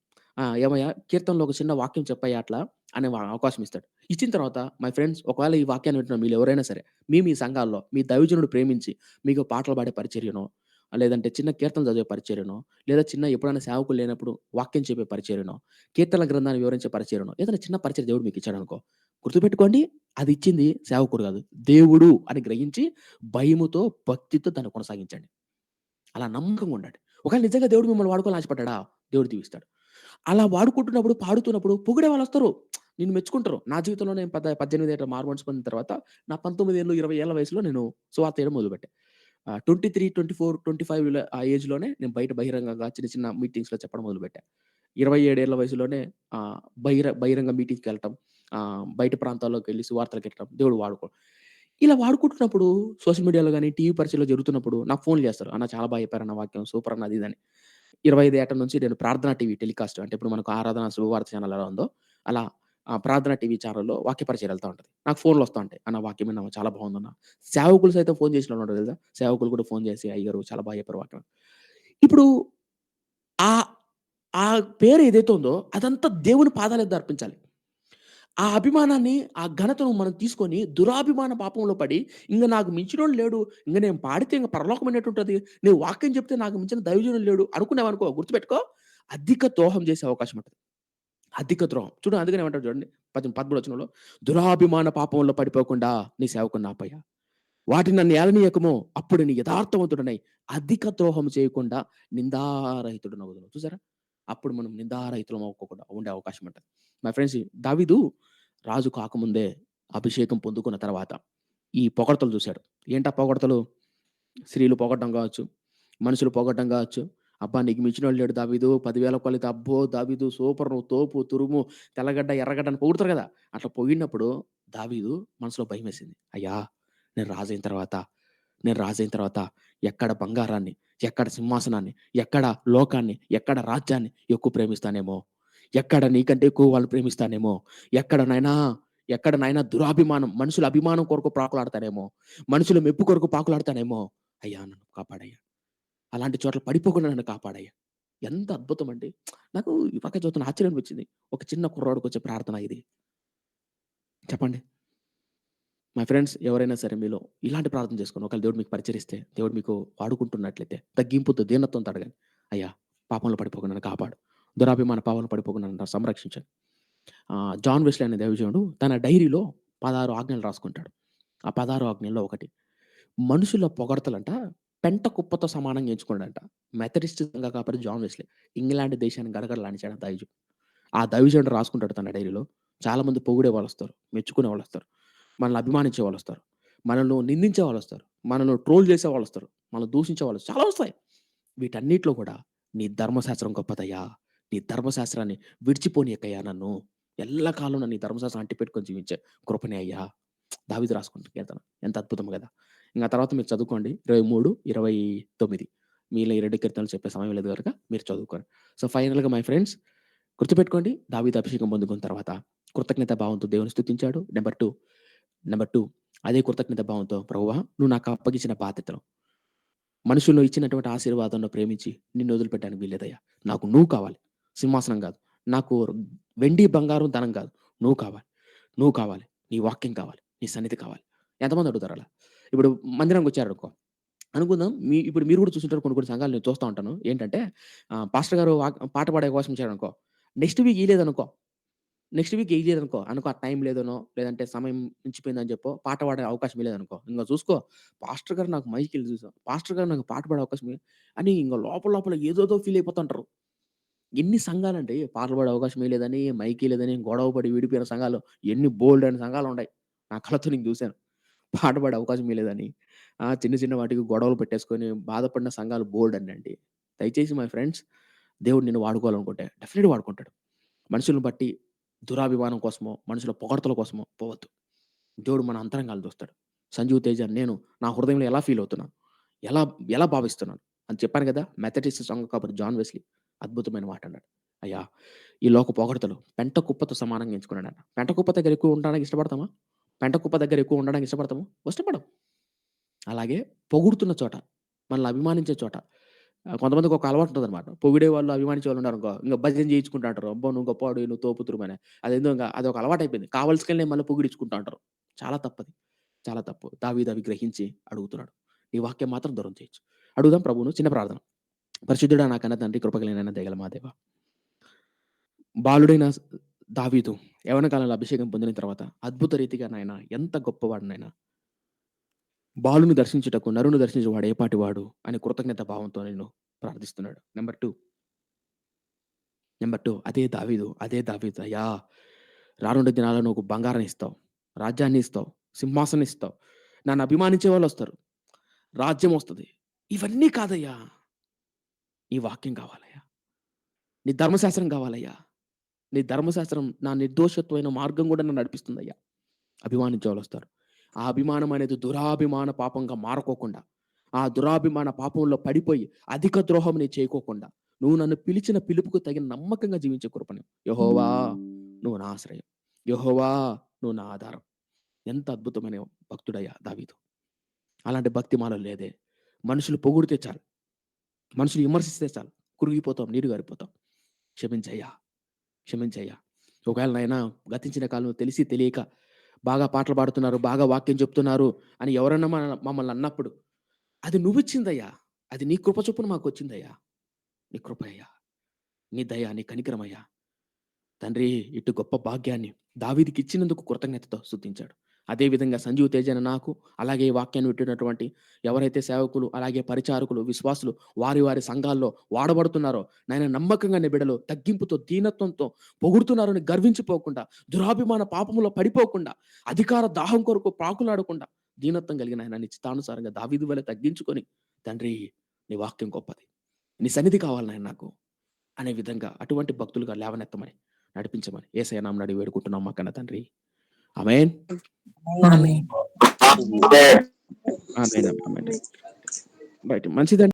S1: ఏమయ్యా కీర్తనలో ఒక చిన్న వాక్యం చెప్పయ్యా అట్లా అనే అవకాశం ఇస్తాడు. ఇచ్చిన తర్వాత మై ఫ్రెండ్స్ ఒకవేళ ఈ వాక్యాన్ని వింటున్న మీలో ఎవరైనా సరే మీ సంఘాల్లో మీ దైవజనుడు ప్రేమించి మీకు పాటలు పాడే పరిచర్యనో, లేదంటే చిన్న కీర్తనలు చదివే పరిచర్యనో, లేదా చిన్న ఎప్పుడైనా సేవకులు లేనప్పుడు వాక్యం చెప్పే పరిచర్యనో, కీర్తనల గ్రంథాన్ని వివరించే పరిచర్యనో, ఏదైనా చిన్న పరిచర్య దేవుడు మీకు ఇచ్చాడనుకో, గుర్తుపెట్టుకోండి అది ఇచ్చింది సేవకుడు కాదు. దేవుడు అని గ్రహించి భయముతో, భక్తితో దాన్ని కొనసాగించండి. అలా నమ్మకంగా ఉండండి. ఒకవేళ నిజంగా దేవుడు మిమ్మల్ని వాడుకోవాలని ఆశపడ్డాడా? దేవుడు దీవిస్తాడు. అలా వాడుకుంటున్నప్పుడు, పాడుతున్నప్పుడు పొగిడే వాళ్ళొస్తారు. నిన్ను మెచ్చుకుంటారు. నా జీవితంలో నేను 18 ఏళ్ల మారుమనసు పొందిన తర్వాత నా 19 ఏళ్ళు, 20 ఏళ్ల వయసులో నేను సువార్త చేయడం మొదలుపెట్టా. 23, 24, 25 ఆ ఏజ్‌లోనే నేను బయట బహిరంగంగా చిన్న చిన్న మీటింగ్స్‌లో చెప్పడం మొదలుపెట్టా. 27 ఏళ్ల వయసులోనే బహిరంగ మీటింగ్స్‌కెళ్ళటం, బయట ప్రాంతాల్లోకెళ్ళి సువార్తలకెళ్ళటం, దేవుడు ఇలా వాడుకుంటున్నప్పుడు సోషల్ మీడియాలో గాని, టీవీ పరిచయలో జరుగుతున్నప్పుడు నాకు ఫోన్‌లు చేస్తారు. "అన్న చాలా బాగా చెప్పారన్న వాక్యం. సూపర్ అన్న" అది ఇది అని. 25 ఏట నుంచి నేను ప్రార్థన టీవీ టెలికాస్ట్ అంటే ఇప్పుడు మనకు ఆరాధన శుభవార్త ఛానెల్ ఎలా ఉందో అలా ప్రార్థన టీవీ ఛానెల్‌లో వాక్య పరిచయం ఎళ్తా ఉంటది. నాకు ఫోన్‌లు వస్తా ఉంటాయి. "అన్న వాక్యం విన్నావా? చాలా బాగుందన్న." సేవకులు సైతం ఫోన్ చేసినోళ్ళు ఉంటారు తెలుసా? సేవకులు కూడా ఫోన్ చేసి "అయ్యగారు చాలా బాగా చెప్పారు వాక్యం." ఇప్పుడు ఆహ్, ఆ పేరు ఏదైతే ఉందో అదంతా దేవుని పాదాలెద్ద అర్పించాలి. ఆ అభిమానాన్ని, ఆ ఘనతను మనం తీసుకొని దురాభిమాన పాపంలో పడి, ఇంగ నాకు మించినోడు లేడు. ఇంగ నేను పాడితే ఇంగ పరలోకం ఎన్నట్టుంటది. నేను వాక్యం చెప్తే నాకు మించిన దైవజనుడు లేడు అనుకున్నావనుకో గుర్తుపెట్టుకో. అధిక ద్రోహం చేసే అవకాశం ఉంటది. అధిక ద్రోహం. చూడు అందుకనే ఏమంటాడు చూడండి 13 వచనంలో, "దురాభిమాన పాపంలో పడిపోకుండా నీ సేవకుడిని ఆపయ్యా. వాటిని నన్ను ఏలనీయకము. అప్పుడు నీ యథార్థవంతుడనై అధిక ద్రోహం చేయకుండా నిందారహితుడనగుదును." చూసారా? అప్పుడు మనం నిందారహితులం అవ్వకోకుండా ఉండే అవకాశం ఉంటది. మై ఫ్రెండ్స్ దావీదు రాజు కాకముందే అభిషేకం పొందుకున్న తర్వాత ఈ పొగడ్తలు చూసాడు. ఏంటా పొగడ్తలు? స్త్రీలు పొగడ్డం గావచ్చు, మనుషులు పొగడ్డం గావచ్చు. "అబ్బా! నీకు మించినోడు లేడు దావీదు. 10,000 కొలత అబ్బో! దావీదు సూపర్ నువ్వు తోపు, తురుము, తెల్లగడ్డ, ఎర్రగడ్డ" అని పొగుడుతారు గదా! అట్లా పొగిడినప్పుడు దావీదు మనసులో భయమేసింది. అయ్యా! నేను రాజైన తర్వాత, నేను రాజైన తర్వాత ఎక్కడ బంగారాన్ని, ఎక్కడ సింహాసనాన్ని, ఎక్కడ లోకాన్ని, ఎక్కడ రాజ్యాన్ని ఎక్కువ ప్రేమిస్తానేమో ఎక్కడ నీకంటే ఎక్కువ వాళ్ళు ప్రేమిస్తానేమో, ఎక్కడ నాయనా దురాభిమానం, మనుషుల అభిమానం కొరకు ప్రాకులాడతానేమో, మనుషుల మెప్పు కొరకు పాకులాడతానేమో, అయ్యా నన్ను కాపాడయ్యా. అలాంటి చోట్ల పడిపోకుండా నన్ను కాపాడయ్యా. ఎంత అద్భుతం అండి. నాకు ఈ పక్క చూస్తున్న ఆశ్చర్యం అనిపించింది. ఒక చిన్న కుర్రోడికొచ్చే ప్రార్థన ఇది. చెప్పండి. మై ఫ్రెండ్స్ ఎవరైనా సరే మీలో ఇలాంటి ప్రార్థన చేసుకోండి. ఒకవేళ దేవుడు మీకు పరిచరిస్తే, దేవుడు మీకు వాడుకుంటున్నట్లయితే తగ్గింపుతో, దీనత్వంతో అడగండి. అయ్యా పాపంలో పడిపోకుండా నన్ను కాపాడు. దురాభిమాన పాపంలో పడిపోకుండా నన్ను సంరక్షించండి. జాన్ వెస్లీ అనే దైవజనుడు తన డైరీలో 16 ఆజ్ఞలు రాసుకుంటాడు. ఆ 16 ఆజ్ఞల్లో ఒకటి, మనుషుల పొగడ్తలంట పెంట కుప్పతో సమానంగా ఎంచుకోండంట. మెథడిస్ట్ సంఘ కాపరి జాన్ వెస్లీ ఇంగ్లాండ్ దేశాన్ని గడగడలాడించాడు దైవజనుడు. ఆ దైవజనుడు రాసుకుంటాడు తన డైరీలో. చాలామంది పొగిడే వాళ్ళొస్తారు, మెచ్చుకునే వాళ్ళొస్తారు, మనల్ని అభిమానించే వాళ్ళొస్తారు, మనల్ని నిందించే వాళ్ళొస్తారు, మనల్ని ట్రోల్ చేసే వాళ్ళొస్తారు, మనల్ని దూషించే వాళ్ళు చాలా వస్తాయి. వీటన్నిటిలో కూడా నీ ధర్మశాస్త్రం గొప్పదయ్యా, నీ ధర్మశాస్త్రాన్ని విడిచిపోనీయకయ్యా నన్ను, ఎల్లకాలం నీ ధర్మశాస్త్రం అంటిపెట్టుకొని జీవించే కృపనే అయ్యా. దావీదు రాసుకుంటాడు కీర్తన. ఎంత అద్భుతం కదా! ఇంక తర్వాత మీరు చదువుకోండి 23, 29 మీలో ఈ 2 కీర్తనలు చెప్పే సమయం లేదు గనుక మీరు చదువుకోండి. సో, ఫైనల్‌గా మై ఫ్రెండ్స్ గుర్తుపెట్టుకోండి, దావీదు అభిషేకం పొందుకున్న తర్వాత కృతజ్ఞత భావంతో దేవుని స్తుతించాడు. నంబర్ 2 అదే కృతజ్ఞత భావంతో, ప్రభువా నువ్వు నాకు అప్పగించిన బాధ్యతను, మనుషుల్లో ఇచ్చినటువంటి ఆశీర్వాదంలో ప్రేమించి నిన్ను వదిలిపెట్టడానికి వీల్లేదయ్యా. నాకు నువ్వు కావాలి. సింహాసనం కాదు. నాకు వెండి, బంగారం, ధనం కాదు. నువ్వు కావాలి. నువ్వు కావాలి. నీ వాక్యం కావాలి. నీ సన్నిధి కావాలి. ఎంతమంది అడుగుతారు అలా? ఇప్పుడు మందిరానికొచ్చారనుకో, అనుకుందాం ఇప్పుడు మీరు కూడా చూసుంటారు, కొన్ని కొన్ని సంఘాలు నేను చూస్తా ఉంటాను. ఏంటంటే పాస్టర్ గారు పాట పాడే అవకాశం ఇచ్చారనుకో, నెక్స్ట్ వీక్ ఇయలేదనుకో, ఆ టైం లేదనో, లేదంటే సమయం మించిపోయిందని చెప్పో, పాట పాడే అవకాశం ఇయ్యలేదనుకో, ఇంగ చూసుకో, పాస్టర్ గారు నాకు మైక్‌లు చూసా, పాస్టర్ గారు నాకు పాట పాడే అవకాశం అని ఇంగ లోపల లోపల ఏదేదో ఫీల్ అయిపోతుంటారు. ఎన్ని సంఘాలండి పాటలు పాడే అవకాశం ఇయ్యలేదని, మైక్ ఇయ్యలేదని గొడవ పడి విడిపోయిన సంఘాలు ఎన్ని బోలెడన్ని సంఘాలుండాయి. నా కళ్ళతో నేను చూసాను. పాట పాడే అవకాశం ఇయ్యలేదని, చిన్న చిన్న వాటికి గొడవలు పెట్టేసుకొని బాధపడిన సంఘాలు బోలెడన్నండి. దయచేసి మై ఫ్రెండ్స్, దేవుడు నిన్ను వాడుకోవాలనుకుంటే డెఫినెట్‌గా వాడుకుంటాడు. మనుషులను బట్టి దురాభిమానం కోసమో, మనుషుల పొగడ్తల కోసమో పోవద్దు. దేవుడు మన అంతరంగాలు చూస్తాడు. సంజీవ్ తేజ నేను నా హృదయంలో ఎలా ఫీల్ అవుతున్నాను, ఎలా ఎలా భావిస్తున్నాను అని చెప్పాను కదా! మెథడిస్ట్ సంఘ కాపరి జాన్ వెస్లీ అద్భుతమైన మాట అన్నాడు. అయ్యా ఈ లోక పొగడ్తలు పెంట కుప్పతో సమానంగా ఎంచుకున్నాడంట. పెంట కుప్ప దగ్గర ఎక్కువ ఉండడానికి ఇష్టపడతామా? పెంట కుప్ప దగ్గర ఎక్కువ ఉండడానికి ఇష్టపడతామా? ఇష్టపడం. అలాగే పొగుడుతున్న చోట, మనల్ని అభిమానించే చోట, కొంతమందికి ఒక అలవాటు ఉంటదనమాట. పొగిడే వాళ్ళు, అభిమానించే వాళ్ళు ఉన్నారనుకో, ఇంక భజన చేయించుకుంటా అంటారు. అబ్బో! నువ్వు గొప్పవాడివి, నువ్వు తోపుతురుమని. అదేందో ఇంగ అదొక అలవాటయిపోయింది. కావాల్సికెళ్ళి మళ్ళీ పొగిడించుకుంటా అంటారు. చాలా తప్పది. చాలా తప్పు. దావీదు అవి గ్రహించి అడుగుతున్నాడు. నీ వాక్యం మాత్రం దూరం చేయొచ్చు. అడుగుదాం ప్రభువును. చిన్న ప్రార్థన. పరిశుద్ధుడా నా కన్న తండ్రి, కృపగలిగిన దయగల మా దేవ, బాలుడైన దావీదు యవ్వన కాలంలో అభిషేకం పొందిన తర్వాత అద్భుత రీతిగా నాయన ఎంత గొప్పవాడు నాయన. బాలుని దర్శించుటకు నరుని దర్శించువాడు ఏపాటివాడు అని కృతజ్ఞత భావంతో నిన్ను ప్రార్థిస్తున్నాడు. నంబర్ 2 అదే దావీదు అయ్యా, రానుండే దినాల్లో నువ్వు బంగారాన్ని ఇస్తావు, రాజ్యాన్ని ఇస్తావు, సింహాసనం ఇస్తావు, నన్ను అభిమానించే వాళ్ళొస్తారు, రాజ్యం వస్తది. ఇవన్నీ కాదయ్యా, నీ వాక్యం కావాలయ్యా. నీ ధర్మశాస్త్రం కావాలయ్యా. నీ ధర్మశాస్త్రం నా నిర్దోషత్వమైన మార్గం కూడా నన్ను నడిపిస్తుందయ్యా. అభిమానించే వాళ్ళొస్తారు. ఆ అభిమానం అనేది దురాభిమాన పాపంగా మారకోకుండా, ఆ దురాభిమాన పాపంలో పడిపోయి అధిక ద్రోహం నేను చేయకోకుండా, నువ్వు నన్ను పిలిచిన పిలుపుకు తగిన నమ్మకంగా జీవించే కృపను యెహోవా నువ్వు నా ఆశ్రయం. యెహోవా నువ్వు నా ఆధారం. ఎంత అద్భుతమైన భక్తుడయ్యా దావీదు. అలాంటి భక్తి మాలో లేదే. మనుషులు పొగిడితే చాలు, మనుషులు విమర్శిస్తే చాలు, కురిగిపోతాం, నీరు గారిపోతాం. క్షమించయ్యా, క్షమించయ్యా. ఒకవేళ నాయనా గతించిన కాలం తెలిసి తెలియక బాగా పాటలు పాడుతున్నారు, బాగా వాక్యం చెప్తున్నారు అని ఎవరన్నా మమ్మల్ని అన్నప్పుడు, అది నువ్విచ్చిందయ్యా. అది నీ కృప చొప్పున మాకొచ్చిందయ్యా. నీ కృపయ్యా, నీ దయ, నీ కనికరమయ్యా. తండ్రి ఇటు గొప్ప భాగ్యాన్ని దావీదుకిచ్చినందుకు కృతజ్ఞతతో స్తుతించాడు. అదే విధంగా సంజీవ్ తేజ అనే నాకు, అలాగే ఈ వాక్యాన్ని వింటున్నటువంటి ఎవరైతే సేవకులు, అలాగే పరిచారకులు, విశ్వాసులు వారి వారి సంఘాల్లో వాడబడుతున్నారో నాయన, నమ్మకంగా నీ బిడ్డలు తగ్గింపుతో, దీనత్వంతో పొగుడుతున్నారని గర్వించిపోకుండా, దురాభిమాన పాపములో పడిపోకుండా, అధికార దాహం కొరకు ప్రాకులాడకుండా, దీనత్వం కలిగిన ఆయన నీ చిత్తానుసారంగా దావీదు వలె తగ్గించుకొని, తండ్రి నీ వాక్యం గొప్పది, నీ సన్నిధి కావాలి నాయన నాకు అనే విధంగా అటువంటి భక్తులుగా లేవనెత్తమని, నడిపించమని యేసయ్య నామమున అడిగి వేడుకుంటున్నాం మా కన్న తండ్రి. ఆమేన్.
S4: ఆమేన్.
S1: ఆమేన్. ఆమేన్. రైట్. మంచిదండి.